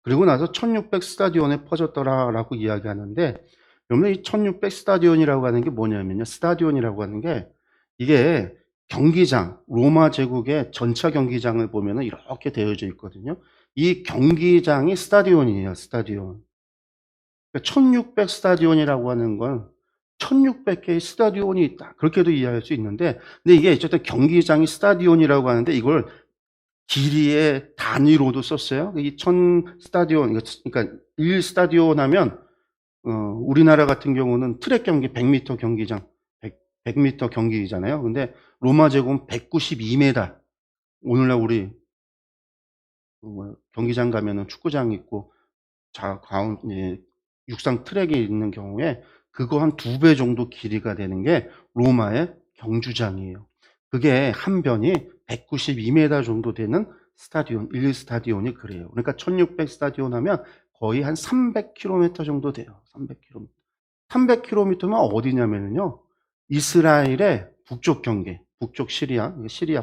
그리고 나서 1600 스타디온에 퍼졌더라라고 이야기하는데, 여러분 이 1600 스타디온이라고 하는 게 뭐냐면요. 스타디온이라고 하는 게 이게 경기장, 로마 제국의 전차 경기장을 보면은 이렇게 되어져 있거든요. 이 경기장이 스타디온이에요. 스타디온. 1600 스타디온이라고 하는 건 1600개의 스타디온이 있다. 그렇게도 이해할 수 있는데, 근데 이게 어쨌든 경기장이 스타디온이라고 하는데 이걸 길이의 단위로도 썼어요. 이 1000 스타디온, 그러니까 1 스타디온 하면 우리나라 같은 경우는 트랙 경기 100m 경기장, 100m 경기잖아요. 근데 로마 제국은 192m. 오늘날 우리 경기장 가면은 축구장 있고 육상 트랙이 있는 경우에 그거 한 2배 정도 길이가 되는 게 로마의 경주장이에요. 그게 한 변이 192m 정도 되는 스타디온, 1 스타디온이 그래요. 그러니까 1600 스타디온 하면 거의 한 300km 정도 돼요. 300km. 300km면 어디냐면요. 이스라엘의 북쪽 경계, 북쪽 시리아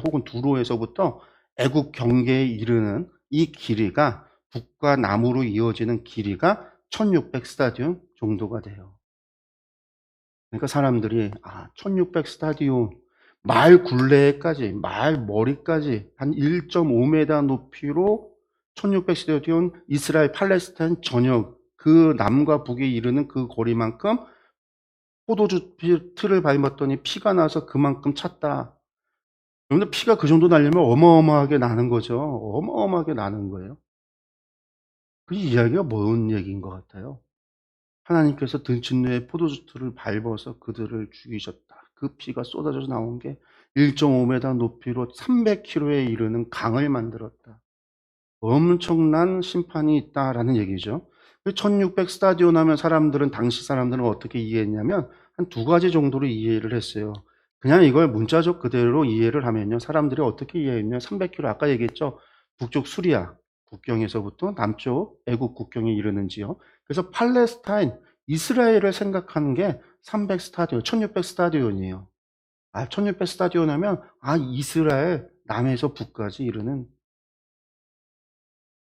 혹은 두로에서부터 애국 경계에 이르는 이 길이가 북과 남으로 이어지는 길이가 1600 스타디온 정도가 돼요. 그러니까 사람들이 1600 스타디온 말 굴레까지 말 머리까지 한 1.5m 높이로 1600 스타디온 이스라엘 팔레스타인 전역 그 남과 북에 이르는 그 거리만큼 포도주 틀을 밟았더니 피가 나서 그만큼 찼다. 여러분들 피가 그 정도 나려면 어마어마하게 나는 거죠. 어마어마하게 나는 거예요. 그 이야기가 뭔 얘기인 것 같아요? 하나님께서 등친내에 포도주틀을 밟아서 그들을 죽이셨다. 그 피가 쏟아져서 나온 게 1.5m 높이로 300km에 이르는 강을 만들었다. 엄청난 심판이 있다라는 얘기죠. 1600 스타디온 하면 당시 사람들은 어떻게 이해했냐면 한 두 가지 정도로 이해를 했어요. 그냥 이걸 문자적 그대로 이해를 하면요. 사람들이 어떻게 이해했냐. 300km 아까 얘기했죠. 북쪽 수리아 국경에서부터 남쪽 애국 국경에 이르는지요. 그래서 팔레스타인, 이스라엘을 생각하는 게 300 스타디온, 1600 스타디온이에요. 1600 스타디온 하면 이스라엘 남에서 북까지 이르는.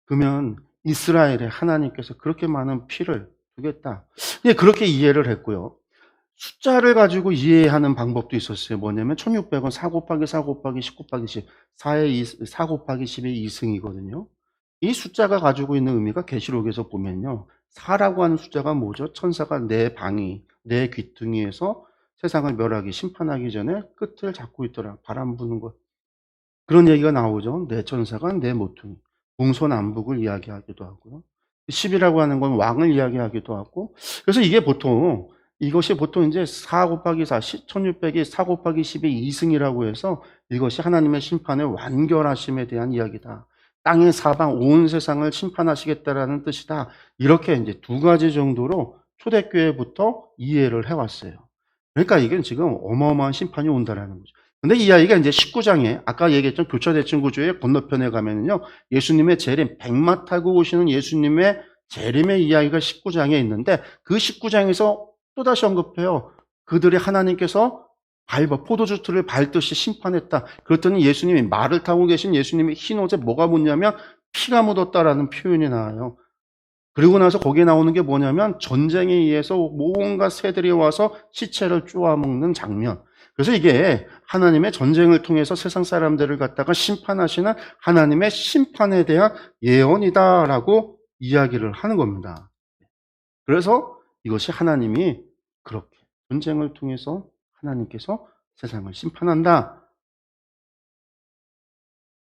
그러면 이스라엘에 하나님께서 그렇게 많은 피를 주겠다. 그렇게 이해를 했고요. 숫자를 가지고 이해하는 방법도 있었어요. 뭐냐면 1600은 4 곱하기 4 곱하기 10 곱하기 10, 4 곱하기 10의 2승이거든요. 이 숫자가 가지고 있는 의미가 계시록에서 보면요. 4라고 하는 숫자가 뭐죠? 천사가 내 방위, 내 귀퉁이에서 세상을 멸하기, 심판하기 전에 끝을 잡고 있더라. 바람 부는 것. 그런 얘기가 나오죠. 내 천사가 내 모퉁이. 동서남북을 이야기하기도 하고요. 10이라고 하는 건 왕을 이야기하기도 하고. 그래서 이것이 보통 이제 4 곱하기 4, 1600이 4 곱하기 10의 2승이라고 해서 이것이 하나님의 심판의 완결하심에 대한 이야기다. 땅의 사방 온 세상을 심판하시겠다라는 뜻이다. 이렇게 이제 두 가지 정도로 초대교회부터 이해를 해왔어요. 그러니까 이게 지금 어마어마한 심판이 온다라는 거죠. 근데 이 이야기가 이제 19장에 아까 얘기했던 교차대칭 구조의 건너편에 가면은요, 예수님의 재림, 백마 타고 오시는 예수님의 재림의 이야기가 19장에 있는데 그 19장에서 또다시 언급해요. 그들이 하나님께서 포도주 틀을 밟듯이 심판했다. 그랬더니 예수님이 말을 타고 계신 예수님이 흰 옷에 뭐가 묻냐면 피가 묻었다라는 표현이 나와요. 그리고 나서 거기에 나오는 게 뭐냐면 전쟁에 의해서 온갖 새들이 와서 시체를 쪼아먹는 장면. 그래서 이게 하나님의 전쟁을 통해서 세상 사람들을 갖다가 심판하시는 하나님의 심판에 대한 예언이다라고 이야기를 하는 겁니다. 그래서 이것이 하나님이 그렇게 전쟁을 통해서 하나님께서 세상을 심판한다.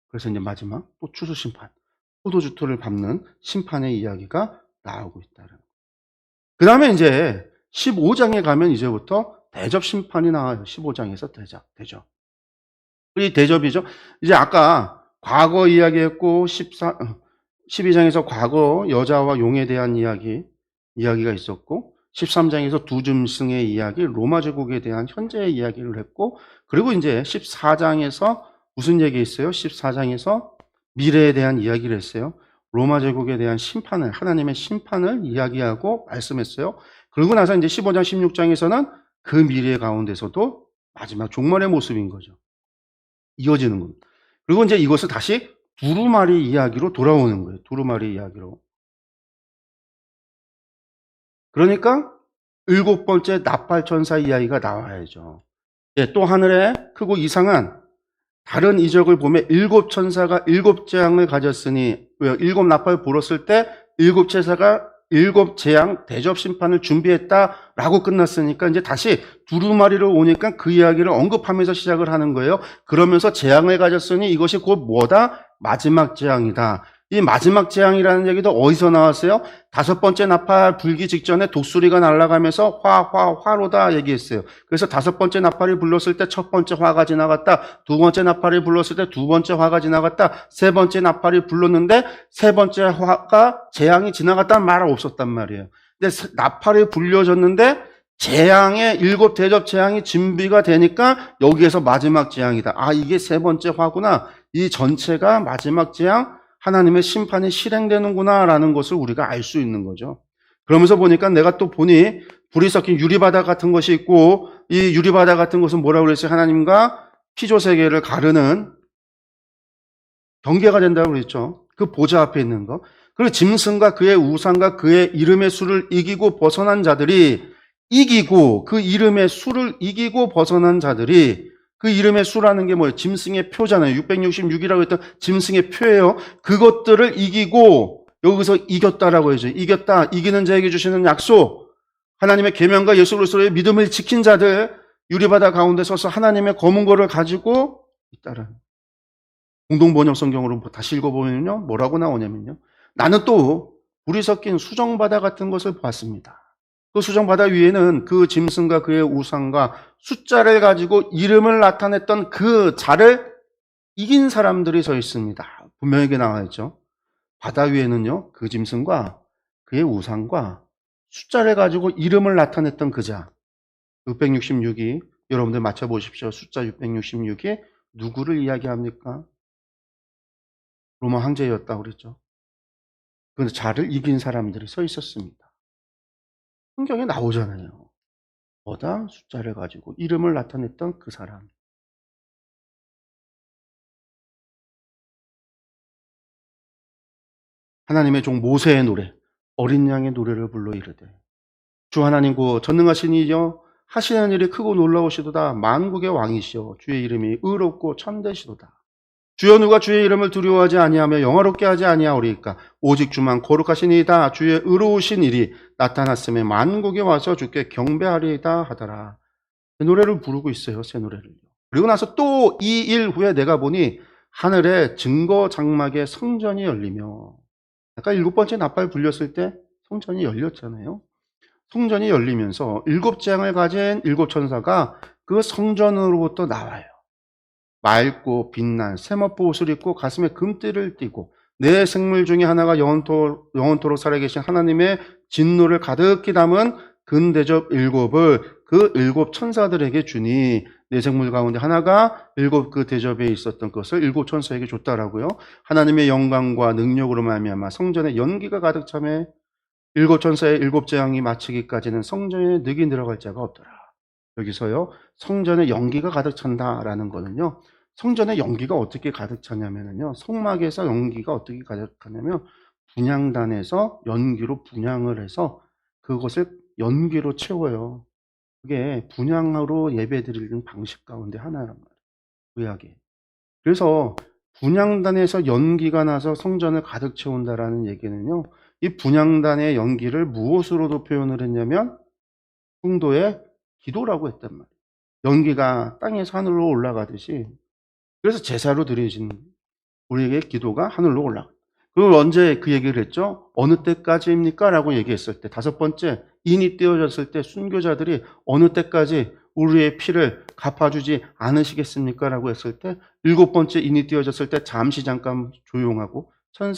그래서 이제 마지막 또 추수 심판, 포도주 틀을 밟는 심판의 이야기가 나오고 있다는. 그 다음에 이제 15장에 가면 이제부터 대접 심판이 나와요. 15장에서 대접. 이 대접이죠. 이제 아까 과거 이야기했고 12장에서 과거 여자와 용에 대한 이야기가 있었고 13장에서 두 짐승의 이야기, 로마 제국에 대한 현재의 이야기를 했고 그리고 이제 14장에서 무슨 얘기 있어요? 14장에서 미래에 대한 이야기를 했어요. 로마 제국에 대한 심판을, 하나님의 심판을 이야기하고 말씀했어요. 그러고 나서 이제 15장, 16장에서는 그 미래 가운데서도 마지막 종말의 모습인 거죠. 이어지는 겁니다. 그리고 이제 이것을 다시 두루마리 이야기로 돌아오는 거예요. 두루마리 이야기로. 그러니까 7번째 나팔천사 이야기가 나와야죠. 또 하늘에 크고 이상한 다른 이적을 보면 7천사가 7재앙을 가졌으니, 왜요? 7나팔 불었을 때 7천사가 7재앙 대접 심판을 준비했다라고 끝났으니까 이제 다시 두루마리로 오니까 그 이야기를 언급하면서 시작을 하는 거예요. 그러면서 재앙을 가졌으니 이것이 곧 뭐다? 마지막 재앙이다. 이 마지막 재앙이라는 얘기도 어디서 나왔어요? 5번째 나팔 불기 직전에 독수리가 날아가면서 화로다 얘기했어요. 그래서 5번째 나팔이 불렀을 때 첫 번째 화가 지나갔다. 2번째 나팔이 불렀을 때 2번째 화가 지나갔다. 3번째 나팔이 불렀는데 3번째 화가 재앙이 지나갔다는 말은 없었단 말이에요. 근데 나팔이 불려졌는데 재앙의 7 대접 재앙이 준비가 되니까 여기에서 마지막 재앙이다. 이게 3번째 화구나. 이 전체가 마지막 재앙, 하나님의 심판이 실행되는구나라는 것을 우리가 알 수 있는 거죠. 그러면서 보니까 내가 또 보니 불이 섞인 유리바다 같은 것이 있고 이 유리바다 같은 것은 뭐라고 그랬어요? 하나님과 피조세계를 가르는 경계가 된다고 그랬죠. 그 보좌 앞에 있는 거. 그리고 짐승과 그의 우상과 그의 이름의 수를 이기고 벗어난 자들이 이기고 그 이름의 수를 이기고 벗어난 자들이 그 이름의 수라는 게 뭐예요? 짐승의 표잖아요. 666이라고 했던 짐승의 표예요. 그것들을 이기고 여기서 이겼다라고 해야죠. 이겼다. 이기는 자에게 주시는 약속. 하나님의 계명과 예수 그리스도의 믿음을 지킨 자들 유리바다 가운데 서서 하나님의 검은 고를 가지고 있다라는. 공동번역 성경으로 다시 읽어보면요. 뭐라고 나오냐면요. 나는 또 불이 섞인 수정바다 같은 것을 보았습니다. 그 수정바다 위에는 그 짐승과 그의 우상과 숫자를 가지고 이름을 나타냈던 그 자를 이긴 사람들이 서 있습니다. 분명하게 나와 있죠. 바다 위에는요. 그 짐승과 그의 우상과 숫자를 가지고 이름을 나타냈던 그 자. 666이 여러분들 맞춰보십시오. 숫자 666이 누구를 이야기합니까? 로마 황제였다고 그랬죠. 그 자를 이긴 사람들이 서 있었습니다. 성경에 나오잖아요. 뭐다? 숫자를 가지고 이름을 나타냈던 그 사람. 하나님의 종 모세의 노래, 어린 양의 노래를 불러 이르되 주 하나님 고 전능하신 이여 하시는 일이 크고 놀라우시도다. 만국의 왕이시여 주의 이름이 의롭고 참되시도다. 주여 누가 주의 이름을 두려워하지 아니하며 영화롭게 하지 아니하오리까. 오직 주만 거룩하시니이다. 주의 의로우신 일이 나타났음에 만국에 와서 주께 경배하리이다 하더라. 새 노래를 부르고 있어요. 새 노래를. 그리고 나서 또 이 일 후에 내가 보니 하늘에 증거 장막에 성전이 열리며, 아까 7번째 나팔 불렸을 때 성전이 열렸잖아요. 성전이 열리면서 7재앙을 가진 7천사가 그 성전으로부터 나와요. 맑고 빛난 세마포 옷을 입고 가슴에 금띠를 띠고 네 생물 중에 하나가 영원토록 살아계신 하나님의 진노를 가득히 담은 금대접 7을 그 7천사들에게 주니, 네 생물 가운데 하나가 7 그 대접에 있었던 것을 7천사에게 줬다라고요. 하나님의 영광과 능력으로 말미암아 성전에 연기가 가득 차매 7천사의 7재앙이 마치기까지는 성전에 늑이 들어갈 자가 없더라. 여기서요, 성전에 연기가 가득 찬다라는 거는요, 성전에 연기가 어떻게 가득 차냐면요, 성막에서 연기가 어떻게 가득 차냐면 분향단에서 연기로 분향을 해서 그것을 연기로 채워요. 그게 분향으로 예배 드리는 방식 가운데 하나란 말이에요. 구약에. 그래서 분향단에서 연기가 나서 성전을 가득 채운다라는 얘기는요, 이 분향단의 연기를 무엇으로도 표현을 했냐면 성도의 기도라고 했단 말이에요. 연기가 땅에서 하늘로 올라가듯이. 그래서 제사로 드려진 우리에게 기도가 하늘로 올라가. 그리고 언제 그 얘기를 했죠? 어느 때까지입니까? 라고 얘기했을 때, 5번째, 인이 떼어졌을 때 순교자들이 어느 때까지 우리의 피를 갚아주지 않으시겠습니까? 라고 했을 때, 7번째 인이 떼어졌을 때 잠시 잠깐 조용하고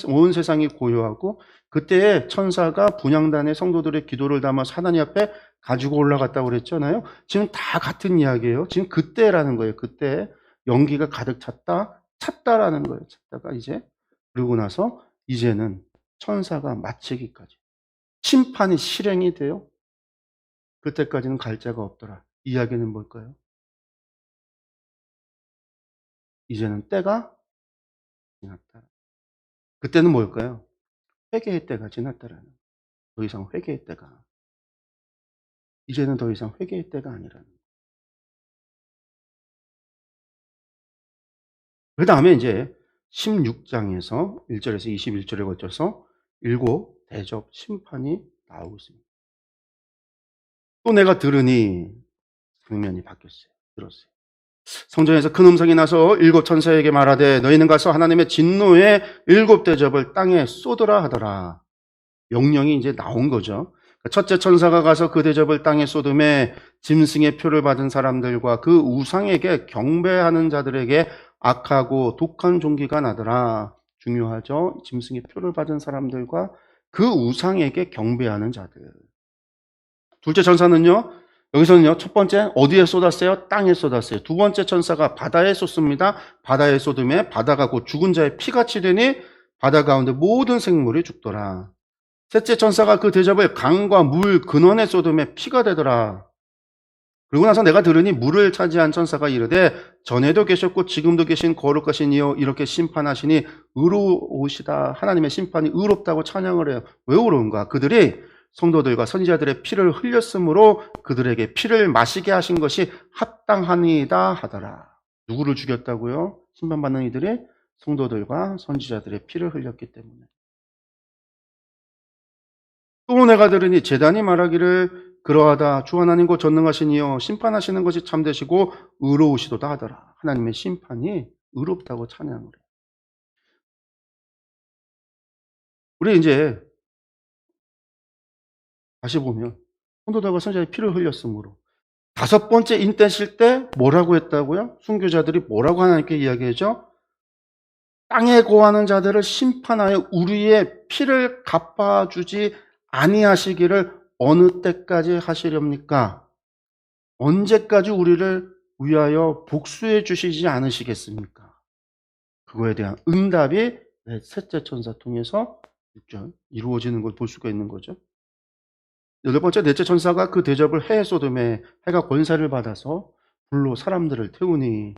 온 세상이 고요하고, 그때에 천사가 분향단의 성도들의 기도를 담아서 하나님 앞에 가지고 올라갔다고 그랬잖아요. 지금 다 같은 이야기예요. 지금 그때라는 거예요. 그때 연기가 가득 찼다라는 거예요. 찼다가 이제, 그러고 나서 이제는 천사가 마치기까지 심판이 실행이 돼요. 그때까지는 갈 자가 없더라. 이야기는 뭘까요? 이제는 때가 지났다. 그때는 뭘까요? 회개의 때가 지났다라는. 더 이상 회개의 때가, 이제는 더 이상 회개의 때가 아니라는. 그 다음에 이제 16장에서 1절에서 21절에 걸쳐서 7 대접 심판이 나오고 있습니다. 또 내가 들으니 장면이 바뀌었어요. 들었어요. 성전에서 큰 음성이 나서 7 천사에게 말하되 너희는 가서 하나님의 진노의 7 대접을 땅에 쏟으라 하더라. 명령이 이제 나온 거죠. 첫째 천사가 가서 그 대접을 땅에 쏟음에 짐승의 표를 받은 사람들과 그 우상에게 경배하는 자들에게 악하고 독한 종기가 나더라. 중요하죠. 짐승의 표를 받은 사람들과 그 우상에게 경배하는 자들. 둘째 천사는요, 여기서는요, 첫 번째 어디에 쏟았어요? 땅에 쏟았어요. 두 번째 천사가 바다에 쏟습니다. 바다에 쏟음에 바다가 곧 죽은 자의 피같이 되니 바다 가운데 모든 생물이 죽더라. 셋째 천사가 그 대접을 강과 물 근원에 쏟음에 피가 되더라. 그리고 나서 내가 들으니 물을 차지한 천사가 이르되 전에도 계셨고 지금도 계신 거룩하신 이여 이렇게 심판하시니 의로우시다. 하나님의 심판이 의롭다고 찬양을 해요. 왜 의로운가? 그들이 성도들과 선지자들의 피를 흘렸으므로 그들에게 피를 마시게 하신 것이 합당하니이다 하더라. 누구를 죽였다고요? 심판받는 이들이 성도들과 선지자들의 피를 흘렸기 때문에. 또 내가 들으니 제단이 말하기를 그러하다 주 하나님 곧 전능하신 이여 심판하시는 것이 참되시고 의로우시도다 하더라. 하나님의 심판이 의롭다고 찬양을 해요. 우리 이제 다시 보면 성도들과 선지자의 피를 흘렸으므로 다섯 번째 인때실 때 뭐라고 했다고요? 순교자들이 뭐라고 하나님께 이야기하죠? 땅에 거하는 자들을 심판하여 우리의 피를 갚아주지 아니하시기를 어느 때까지 하시렵니까? 언제까지 우리를 위하여 복수해 주시지 않으시겠습니까? 그거에 대한 응답이 셋째 천사 통해서 이루어지는 걸 볼 수가 있는 거죠. 여덟 번째 넷째 천사가 그 대접을 해 소돔에 해가 권세를 받아서 불로 사람들을 태우니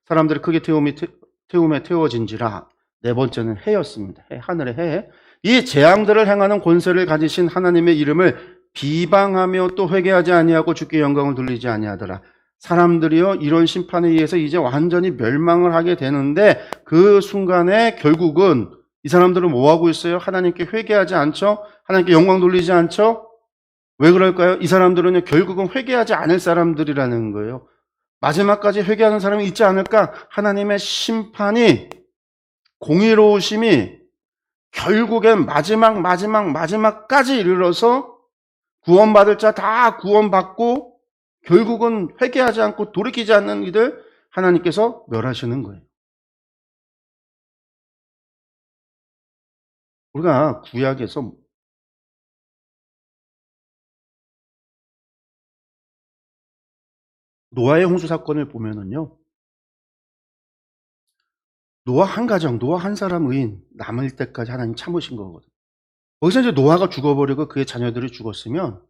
사람들이 크게 태움에 태워진지라. 네 번째는 해였습니다. 해, 하늘의 해. 이 재앙들을 행하는 권세를 가지신 하나님의 이름을 비방하며 또 회개하지 아니하고 주께 영광을 돌리지 아니하더라. 사람들이요 이런 심판에 의해서 이제 완전히 멸망을 하게 되는데 그 순간에 결국은 이 사람들은 뭐 하고 있어요? 하나님께 회개하지 않죠? 하나님께 영광 돌리지 않죠? 왜 그럴까요? 이 사람들은 결국은 회개하지 않을 사람들이라는 거예요. 마지막까지 회개하는 사람이 있지 않을까? 하나님의 심판이 공의로우심이 결국엔 마지막까지 이르러서 구원받을 자 다 구원받고 결국은 회개하지 않고 돌이키지 않는 이들 하나님께서 멸하시는 거예요. 우리가 구약에서 노아의 홍수 사건을 보면은요. 노아 한 가정, 노아 한 사람 의인 남을 때까지 하나님 참으신 거거든요. 거기서 이제 노아가 죽어버리고 그의 자녀들이 죽었으면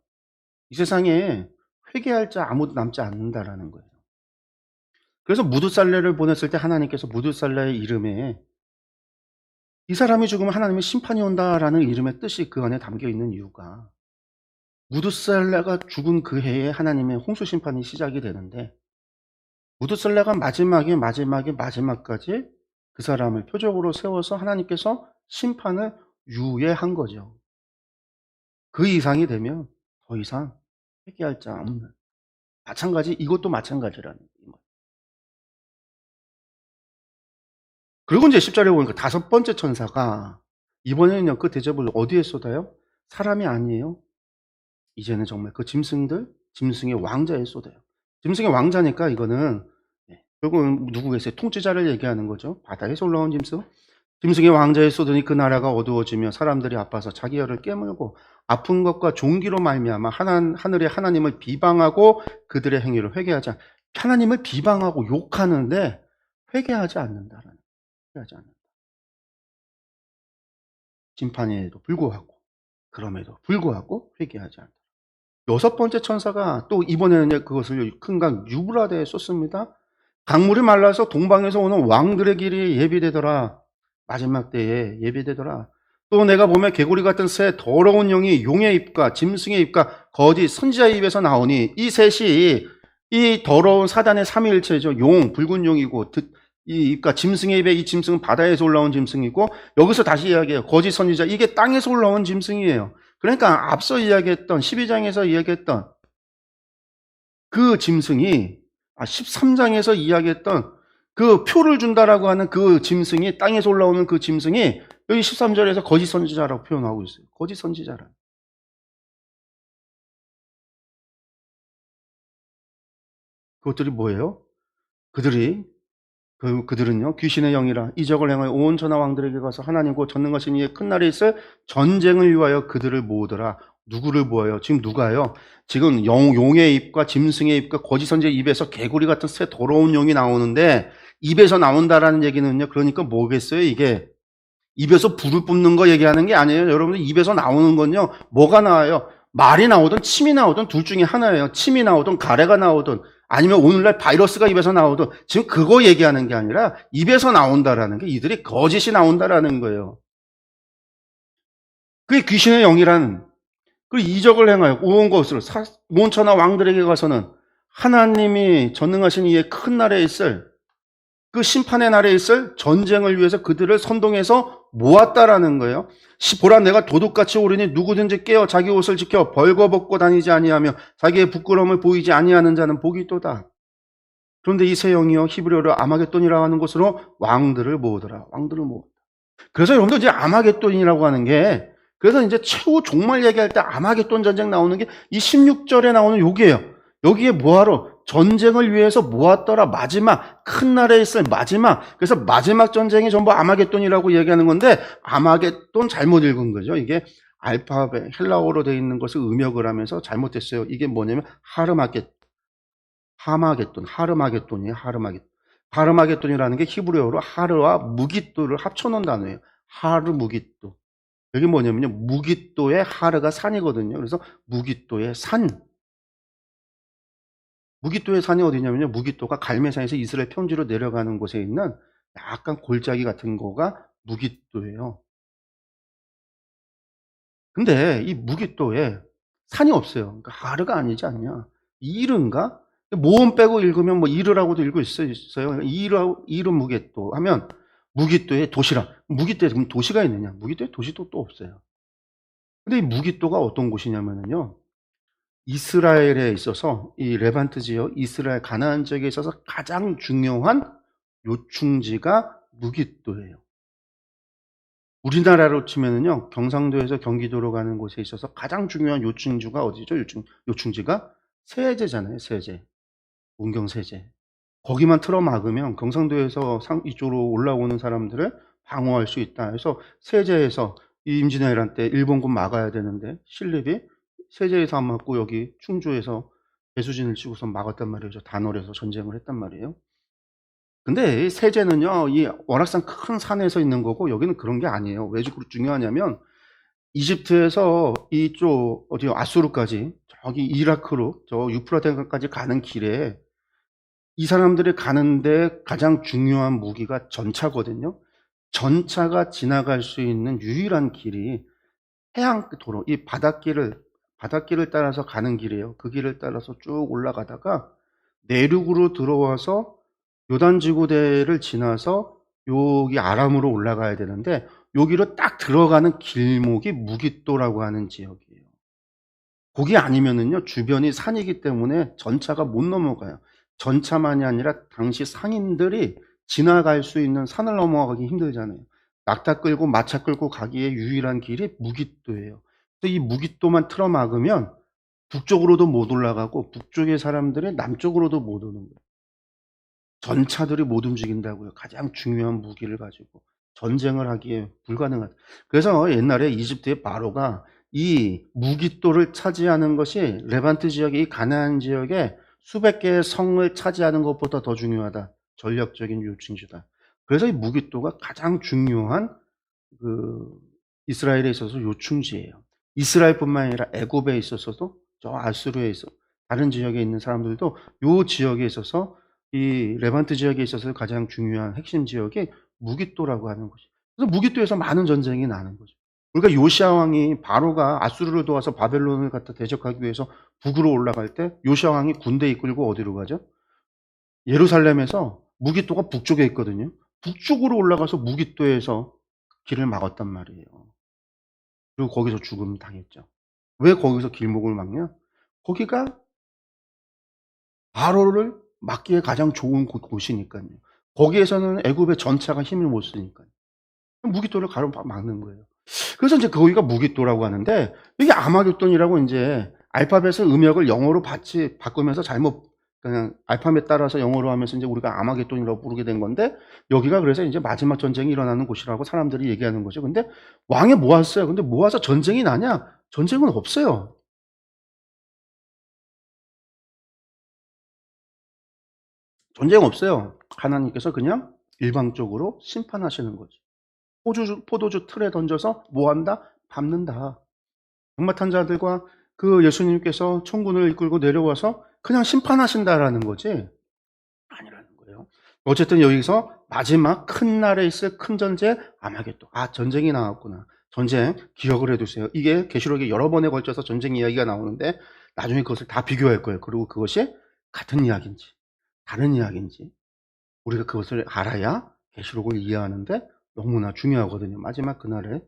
이 세상에 회개할 자 아무도 남지 않는다라는 거예요. 그래서 무두살레를 보냈을 때 하나님께서 무두살레의 이름에 이 사람이 죽으면 하나님의 심판이 온다라는 이름의 뜻이 그 안에 담겨 있는 이유가 무두살레가 죽은 그 해에 하나님의 홍수 심판이 시작이 되는데 무두살레가 마지막까지 그 사람을 표적으로 세워서 하나님께서 심판을 유예한 거죠. 그 이상이 되면 더 이상 회개할 자 없는. 이것도 마찬가지라는 거예요. 그리고 이제 10절에 보니까 다섯 번째 천사가 이번에는요, 그 대접을 어디에 쏟아요? 사람이 아니에요. 이제는 정말 그 짐승의 왕자에 쏟아요. 짐승의 왕자니까 이거는 결국은 누구겠어요? 통치자를 얘기하는 거죠. 바다에서 올라온 짐승의 왕자에 쏟으니 그 나라가 어두워지며 사람들이 아파서 자기 혀를 깨물고 아픈 것과 종기로 말미암아 하늘의 하나님을 비방하고 그들의 행위를 회개하지 하나님을 비방하고 욕하는데 회개하지 않는다라는 회개하지 않는다. 심판에도 불구하고 그럼에도 불구하고 회개하지 않는다. 여섯 번째 천사가 또 이번에는 그것을 큰 강 유브라데에 쏟습니다. 강물이 말라서 동방에서 오는 왕들의 길이 예비되더라. 마지막 때에 예비되더라. 또 내가 보면 개구리 같은 새 더러운 영이 용의 입과 짐승의 입과 거짓 선지자의 입에서 나오니 이 셋이 이 더러운 사단의 삼위일체죠. 용, 붉은 용이고 이 입과 짐승의 입에 이 짐승은 바다에서 올라온 짐승이고 여기서 다시 이야기해요. 거짓 선지자 이게 땅에서 올라온 짐승이에요. 그러니까 앞서 이야기했던 12장에서 이야기했던 그 짐승이 13장에서 이야기했던 그 표를 준다라고 하는 그 짐승이 땅에서 올라오는 그 짐승이 여기 13절에서 거짓 선지자라고 표현하고 있어요. 거짓 선지자라. 그것들이 뭐예요? 그들은요 귀신의 영이라 이적을 행하여 온 천하 왕들에게 가서 하나님 곧 전능하신 이의 큰 날에 있을 전쟁을 위하여 그들을 모으더라. 누구를 모아요? 지금 누가요? 지금 용의 입과 짐승의 입과 거짓 선지자의 입에서 개구리 같은 새 더러운 용이 나오는데 입에서 나온다라는 얘기는요. 그러니까 뭐겠어요? 이게 입에서 불을 뿜는 거 얘기하는 게 아니에요. 여러분들 입에서 나오는 건요. 뭐가 나와요? 말이 나오든 침이 나오든 둘 중에 하나예요. 침이 나오든 가래가 나오든 아니면 오늘날 바이러스가 입에서 나오든 지금 그거 얘기하는 게 아니라 입에서 나온다라는 게 이들이 거짓이 나온다라는 거예요. 그게 귀신의 영이라는 그리고 이적을 행하여 온 것으로 온 천하 왕들에게 가서는 하나님이 전능하신 이의 큰 날에 있을 그 심판의 날에 있을 전쟁을 위해서 그들을 선동해서 모았다라는 거예요. 보라 내가 도둑같이 오르니 누구든지 깨어 자기 옷을 지켜 벌거벗고 다니지 아니하며 자기의 부끄러움을 보이지 아니하는 자는 복이 있도다. 그런데 이 세 영이요 히브리어로 아마겟돈이라고 하는 곳으로 왕들을 모으더라. 왕들을 모으더라. 그래서 여러분들 이제 아마겟돈이라고 하는 게 그래서 이제 최후 종말 얘기할 때 아마겟돈 전쟁 나오는 게 이 16절에 나오는 요게요. 여기에 뭐하러? 전쟁을 위해서 모았더라. 마지막 큰 날에 있을 마지막. 그래서 마지막 전쟁이 전부 아마겟돈이라고 얘기하는 건데 아마겟돈 잘못 읽은 거죠. 이게 알파벳 헬라어로 되어 있는 것을 음역을 하면서 잘못됐어요. 이게 뭐냐면 하르마겟돈이에요. 하르마겟돈이라는 게 히브리어로 하르와 무깃도를 합쳐놓은 단어예요. 하르 무깃도. 여기 뭐냐면요. 무깃도의 하르가 산이거든요. 그래서 무깃도의 산. 무깃도의 산이 어디냐면요. 무깃도가 갈매산에서 이스라엘 평지로 내려가는 곳에 있는 약간 골짜기 같은 거가 무깃도예요. 근데 이 무깃도에 산이 없어요. 그러니까 하르가 아니지 않냐. 이르인가? 모음 빼고 읽으면 뭐 이르라고도 읽을 수 있어요. 이르 무깃도 하면 무깃도에 도시라. 무깃도에 그럼 도시가 있느냐? 무깃도에 도시도 또 없어요. 근데 이 무깃도가 어떤 곳이냐면요. 이스라엘에 있어서 이 레반트 지역, 이스라엘 가나안 지역에 있어서 가장 중요한 요충지가 무깃도예요. 우리나라로 치면은요, 경상도에서 경기도로 가는 곳에 있어서 가장 중요한 요충지가 어디죠? 요충지가 세제잖아요, 세제. 문경세제. 거기만 틀어막으면 경상도에서 이쪽으로 올라오는 사람들을 방어할 수 있다. 그래서 세제에서 이 임진왜란 때 일본군 막아야 되는데 신립이 세제에서 안 맞고 여기 충주에서 배수진을 치고서 막았단 말이죠. 단월에서 전쟁을 했단 말이에요. 근데 이 세제는요, 이 월악산 큰 산에서 있는 거고 여기는 그런 게 아니에요. 왜 중요하냐면 이집트에서 이쪽 어디 아수르까지 저기 이라크로 저 유프라테까지 가는 길에 이 사람들이 가는데 가장 중요한 무기가 전차거든요. 전차가 지나갈 수 있는 유일한 길이 해안 도로, 이 바닷길을 따라서 가는 길이에요. 그 길을 따라서 쭉 올라가다가 내륙으로 들어와서 요단지구대를 지나서 여기 아람으로 올라가야 되는데 여기로 딱 들어가는 길목이 무깃도라고 하는 지역이에요. 거기 아니면은요, 주변이 산이기 때문에 전차가 못 넘어가요. 전차만이 아니라 당시 상인들이 지나갈 수 있는 산을 넘어가기 힘들잖아요. 낙타 끌고 마차 끌고 가기에 유일한 길이 무깃도예요. 그래서 이 무깃도만 틀어막으면 북쪽으로도 못 올라가고 북쪽의 사람들이 남쪽으로도 못 오는 거예요. 전차들이 못 움직인다고요. 가장 중요한 무기를 가지고 전쟁을 하기에 불가능하다. 그래서 옛날에 이집트의 바로가 이 무깃도를 차지하는 것이 레반트 지역의 이 가나안 지역에 수백 개의 성을 차지하는 것보다 더 중요하다. 전략적인 요충지다. 그래서 이 무깃도가 가장 중요한 그 이스라엘에 있어서 요충지예요. 이스라엘뿐만 아니라 애굽에 있어서도 저 아수르에 있어 다른 지역에 있는 사람들도 요 지역에 있어서 이 레반트 지역에 있어서 가장 중요한 핵심 지역이 무깃도라고 하는 것이. 그래서 무깃도에서 많은 전쟁이 나는 거죠. 그러니까 요시아 왕이 바로가 아수르를 도와서 바벨론을 갖다 대적하기 위해서 북으로 올라갈 때 요시아 왕이 군대 이끌고 어디로 가죠? 예루살렘에서 무깃도가 북쪽에 있거든요. 북쪽으로 올라가서 무깃도에서 길을 막았단 말이에요. 그리고 거기서 죽음을 당했죠. 왜 거기서 길목을 막냐? 거기가 바로를 막기에 가장 좋은 곳이니까요. 거기에서는 애굽의 전차가 힘을 못 쓰니까요. 무깃도를 가로막는 거예요. 그래서 이제 거기가 무깃도라고 하는데 이게 아마겟돈이라고 이제 알파벳의 음역을 영어로 바꾸면서 잘못 그냥 알파벳 따라서 영어로 하면서 이제 우리가 아마겟돈이라고 부르게 된 건데 여기가 그래서 이제 마지막 전쟁이 일어나는 곳이라고 사람들이 얘기하는 거죠. 근데 왕이 모았어요. 근데 모아서 전쟁이 나냐? 전쟁은 없어요. 전쟁 없어요. 하나님께서 그냥 일방적으로 심판하시는 거죠. 포도주 틀에 던져서 뭐 한다? 밟는다. 병마탄 자들과 그 예수님께서 천군을 이끌고 내려와서 그냥 심판하신다라는 거지 아니라는 거예요. 어쨌든 여기서 마지막 큰 날에 있을 큰 전쟁 아마겟돈. 아, 전쟁이 나왔구나. 전쟁 기억을 해두세요. 이게 계시록에 여러 번에 걸쳐서 전쟁 이야기가 나오는데 나중에 그것을 다 비교할 거예요. 그리고 그것이 같은 이야기인지 다른 이야기인지 우리가 그것을 알아야 계시록을 이해하는데 너무나 중요하거든요. 마지막 그날에.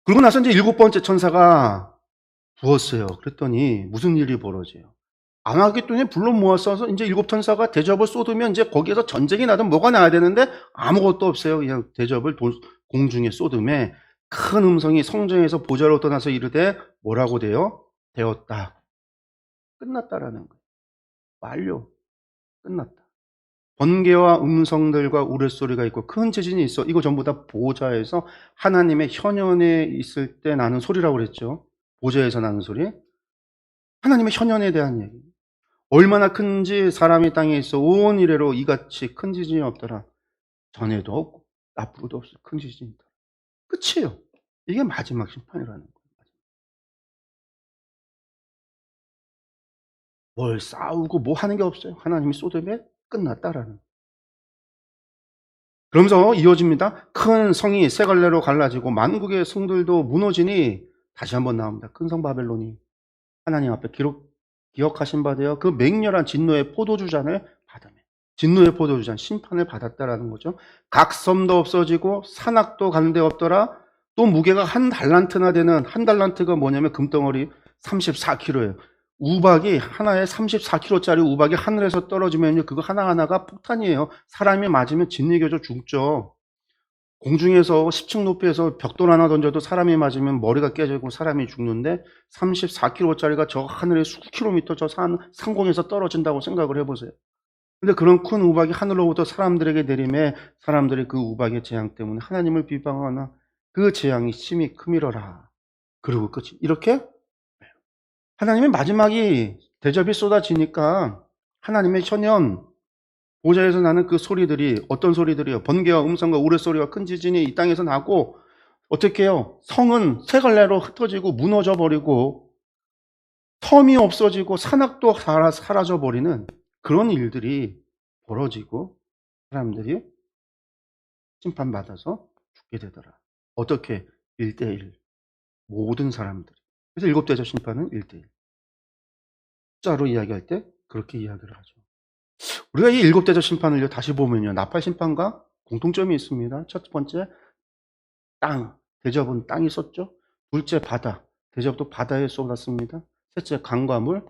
그러고 나서 이제 일곱 번째 천사가 부었어요. 그랬더니 무슨 일이 벌어져요? 아마겟돈에 불러 모았어서 이제 일곱 천사가 대접을 쏟으면 이제 거기에서 전쟁이 나든 뭐가 나야 되는데 아무것도 없어요. 그냥 대접을 공중에 쏟음에 큰 음성이 성전에서 보좌로 떠나서 이르되 뭐라고 돼요? 되었다. 끝났다라는 거예요. 완료. 끝났다. 번개와 음성들과 우레소리가 있고 큰 지진이 있어. 이거 전부 다 보좌에서 하나님의 현현에 있을 때 나는 소리라고 그랬죠. 보좌에서 나는 소리. 하나님의 현현에 대한 얘기. 얼마나 큰지 사람이 땅에 있어 온 이래로 이같이 큰 지진이 없더라. 전에도 없고 앞으로도 없어. 큰 지진이다. 끝이에요. 이게 마지막 심판이라는 거예요. 뭘 싸우고 뭐 하는 게 없어요. 하나님이 쏟음에 끝났다라는 거예요. 그러면서 이어집니다. 큰 성이 세 갈래로 갈라지고 만국의 성들도 무너지니 다시 한번 나옵니다. 큰 성 바벨론이 하나님 앞에 기억하신 바 되어 그 맹렬한 진노의 포도주잔을 받으며 진노의 포도주잔 심판을 받았다라는 거죠. 각 섬도 없어지고 산악도 가는 데 없더라. 또 무게가 한 달란트나 되는 한 달란트가 뭐냐면 금덩어리 34kg예요. 우박이 하나에 34kg짜리 우박이 하늘에서 떨어지면요 그거 하나하나가 폭탄이에요. 사람이 맞으면 짓이겨져 죽죠. 공중에서 10층 높이에서 벽돌 하나 던져도 사람이 맞으면 머리가 깨지고 사람이 죽는데 34kg짜리가 저 하늘에 수킬로미터 저 상공에서 떨어진다고 생각을 해보세요. 근데 그런 큰 우박이 하늘로부터 사람들에게 내림에 사람들이 그 우박의 재앙 때문에 하나님을 비방하나 그 재앙이 심히 크미러라. 그리고 끝이 이렇게 하나님의 마지막이 대접이 쏟아지니까 하나님의 현현 보좌에서 나는 그 소리들이 어떤 소리들이요? 번개와 음성과 우레소리와 큰 지진이 이 땅에서 나고 어떻게 해요? 성은 세 갈래로 흩어지고 무너져 버리고 섬이 없어지고 산악도 사라져 버리는 그런 일들이 벌어지고 사람들이 심판받아서 죽게 되더라. 어떻게? 1대1 모든 사람들이. 그래서 일곱 대접 심판은 1대1 숫자로 이야기할 때 그렇게 이야기를 하죠. 우리가 이 일곱 대접 심판을 다시 보면요. 나팔 심판과 공통점이 있습니다. 첫 번째, 땅. 대접은 땅이 쏟죠. 둘째, 바다. 대접도 바다에 쏟았습니다. 셋째, 강과 물.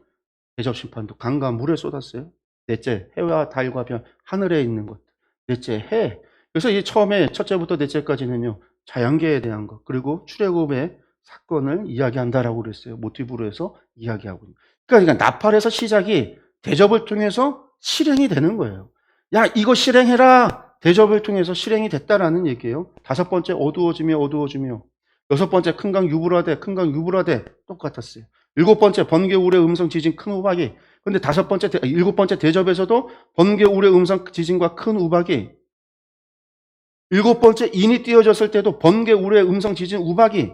대접 심판도 강과 물에 쏟았어요. 넷째, 해와 달과 별, 하늘에 있는 것. 넷째, 해. 그래서 이 처음에 첫째부터 넷째까지는요. 자연계에 대한 것. 그리고 출애굽의 사건을 이야기한다라고 그랬어요. 모티브로 해서 이야기하고. 그러니까 나팔에서 시작이 대접을 통해서 실행이 되는 거예요. 야, 이거 실행해라. 대접을 통해서 실행이 됐다라는 얘기예요. 다섯 번째, 어두워지며 어두워지며. 여섯 번째, 큰 강 유브라데, 큰 강 유브라데 똑같았어요. 일곱 번째, 번개, 우레, 음성, 지진, 큰 우박이. 근데 일곱 번째 대접에서도 번개, 우레, 음성, 지진과 큰 우박이. 일곱 번째, 인이 띄어졌을 때도 번개, 우레, 음성, 지진, 우박이.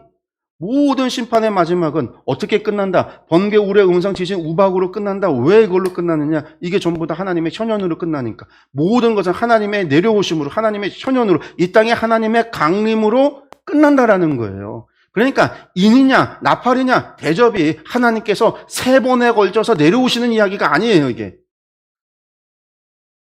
모든 심판의 마지막은 어떻게 끝난다? 번개, 우레, 음성, 지진, 우박으로 끝난다. 왜 그걸로 끝나느냐? 이게 전부 다 하나님의 현현으로 끝나니까. 모든 것은 하나님의 내려오심으로, 하나님의 현현으로, 이 땅에 하나님의 강림으로 끝난다라는 거예요. 그러니까 인이냐, 나팔이냐, 대접이 하나님께서 세 번에 걸쳐서 내려오시는 이야기가 아니에요, 이게.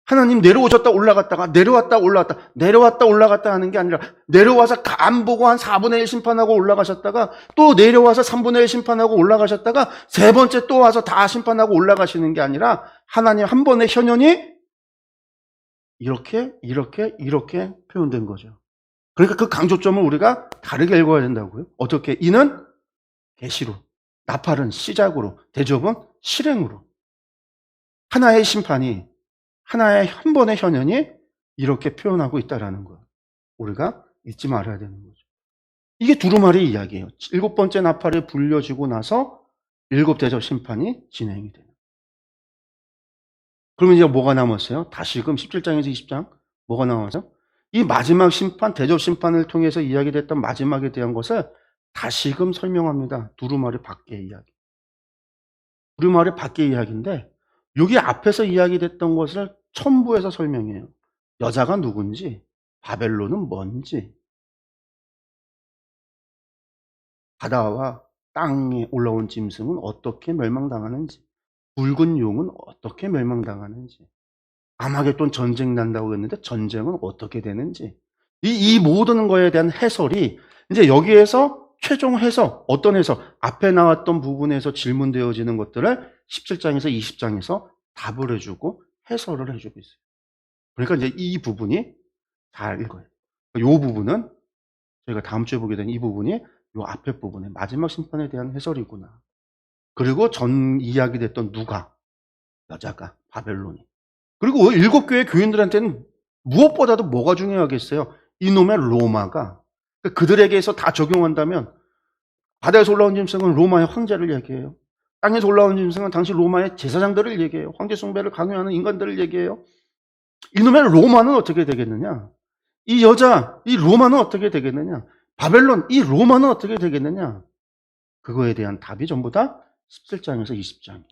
하나님 내려오셨다 올라갔다가 내려왔다 올라갔다 내려왔다 올라갔다 하는 게 아니라 내려와서 간 보고 한 4분의 1 심판하고 올라가셨다가 또 내려와서 3분의 1 심판하고 올라가셨다가 세 번째 또 와서 다 심판하고 올라가시는 게 아니라 하나님 한 번의 현현이 이렇게 표현된 거죠. 그러니까 그 강조점을 우리가 다르게 읽어야 된다고요. 어떻게? 이는 계시로, 나팔은 시작으로, 대접은 실행으로. 하나의 심판이 하나의 한 번의 현현이 이렇게 표현하고 있다는 거예요. 우리가 잊지 말아야 되는 거죠. 이게 두루마리 이야기예요. 일곱 번째 나팔이 불려지고 나서 일곱 대접 심판이 진행이 돼요. 그러면 이제 뭐가 남았어요? 다시금 17장에서 20장 뭐가 남았어요? 이 마지막 심판, 대접 심판을 통해서 이야기됐던 마지막에 대한 것을 다시금 설명합니다. 두루마리 밖의 이야기. 두루마리 밖의 이야기인데 여기 앞에서 이야기됐던 것을 첨부해서 설명해요. 여자가 누군지, 바벨론은 뭔지, 바다와 땅에 올라온 짐승은 어떻게 멸망당하는지, 붉은 용은 어떻게 멸망당하는지, 아마겟돈 전쟁 난다고 했는데 전쟁은 어떻게 되는지, 이 모든 거에 대한 해설이 이제 여기에서 최종 해석, 어떤 해석, 앞에 나왔던 부분에서 질문되어지는 것들을 17장에서 20장에서 답을 해주고 해설을 해주고 있어요. 그러니까 이제 이 부분이 잘 읽어요. 이 부분은 저희가 다음 주에 보게 된 이 부분이 이 앞에 부분의 마지막 심판에 대한 해설이구나. 그리고 전 이야기 됐던 누가, 여자가, 바벨론이. 그리고 7교회 교인들한테는 무엇보다도 뭐가 중요하겠어요? 이놈의 로마가. 그들에게서 다 적용한다면 바다에서 올라온 짐승은 로마의 황제를 얘기해요. 땅에서 올라온 짐승은 당시 로마의 제사장들을 얘기해요. 황제 숭배를 강요하는 인간들을 얘기해요. 이놈의 로마는 어떻게 되겠느냐? 이 여자, 이 로마는 어떻게 되겠느냐? 바벨론, 이 로마는 어떻게 되겠느냐? 그거에 대한 답이 전부 다 17장에서 20장.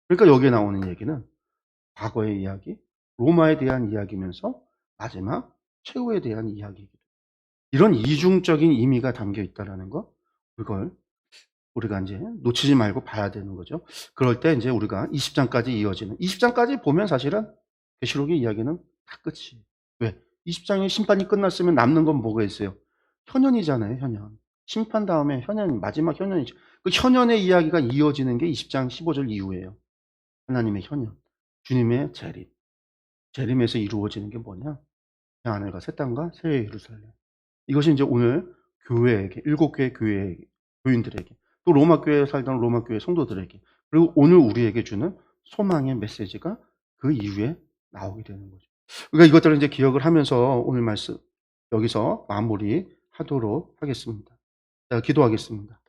그러니까 여기에 나오는 얘기는 과거의 이야기, 로마에 대한 이야기면서 마지막 최후에 대한 이야기입니다. 이런 이중적인 의미가 담겨 있다는 거, 그걸 우리가 이제 놓치지 말고 봐야 되는 거죠. 그럴 때 이제 우리가 20장까지 이어지는, 20장까지 보면 사실은 계시록의 이야기는 다 끝이. 왜? 20장의 심판이 끝났으면 남는 건 뭐가 있어요? 현현이잖아요, 현현. 심판 다음에 현현, 마지막 현현이죠. 그 현현의 이야기가 이어지는 게 20장 15절 이후예요. 하나님의 현현, 주님의 재림. 재림에서 이루어지는 게 뭐냐? 새 하늘과 새 땅과 새 예루살렘. 이것이 이제 오늘 교회에게, 7교회 교인들에게, 또 로마 교회에 살던 로마 교회 성도들에게, 그리고 오늘 우리에게 주는 소망의 메시지가 그 이후에 나오게 되는 거죠. 그러니까 이것들을 이제 기억을 하면서 오늘 말씀 여기서 마무리하도록 하겠습니다. 자, 기도하겠습니다.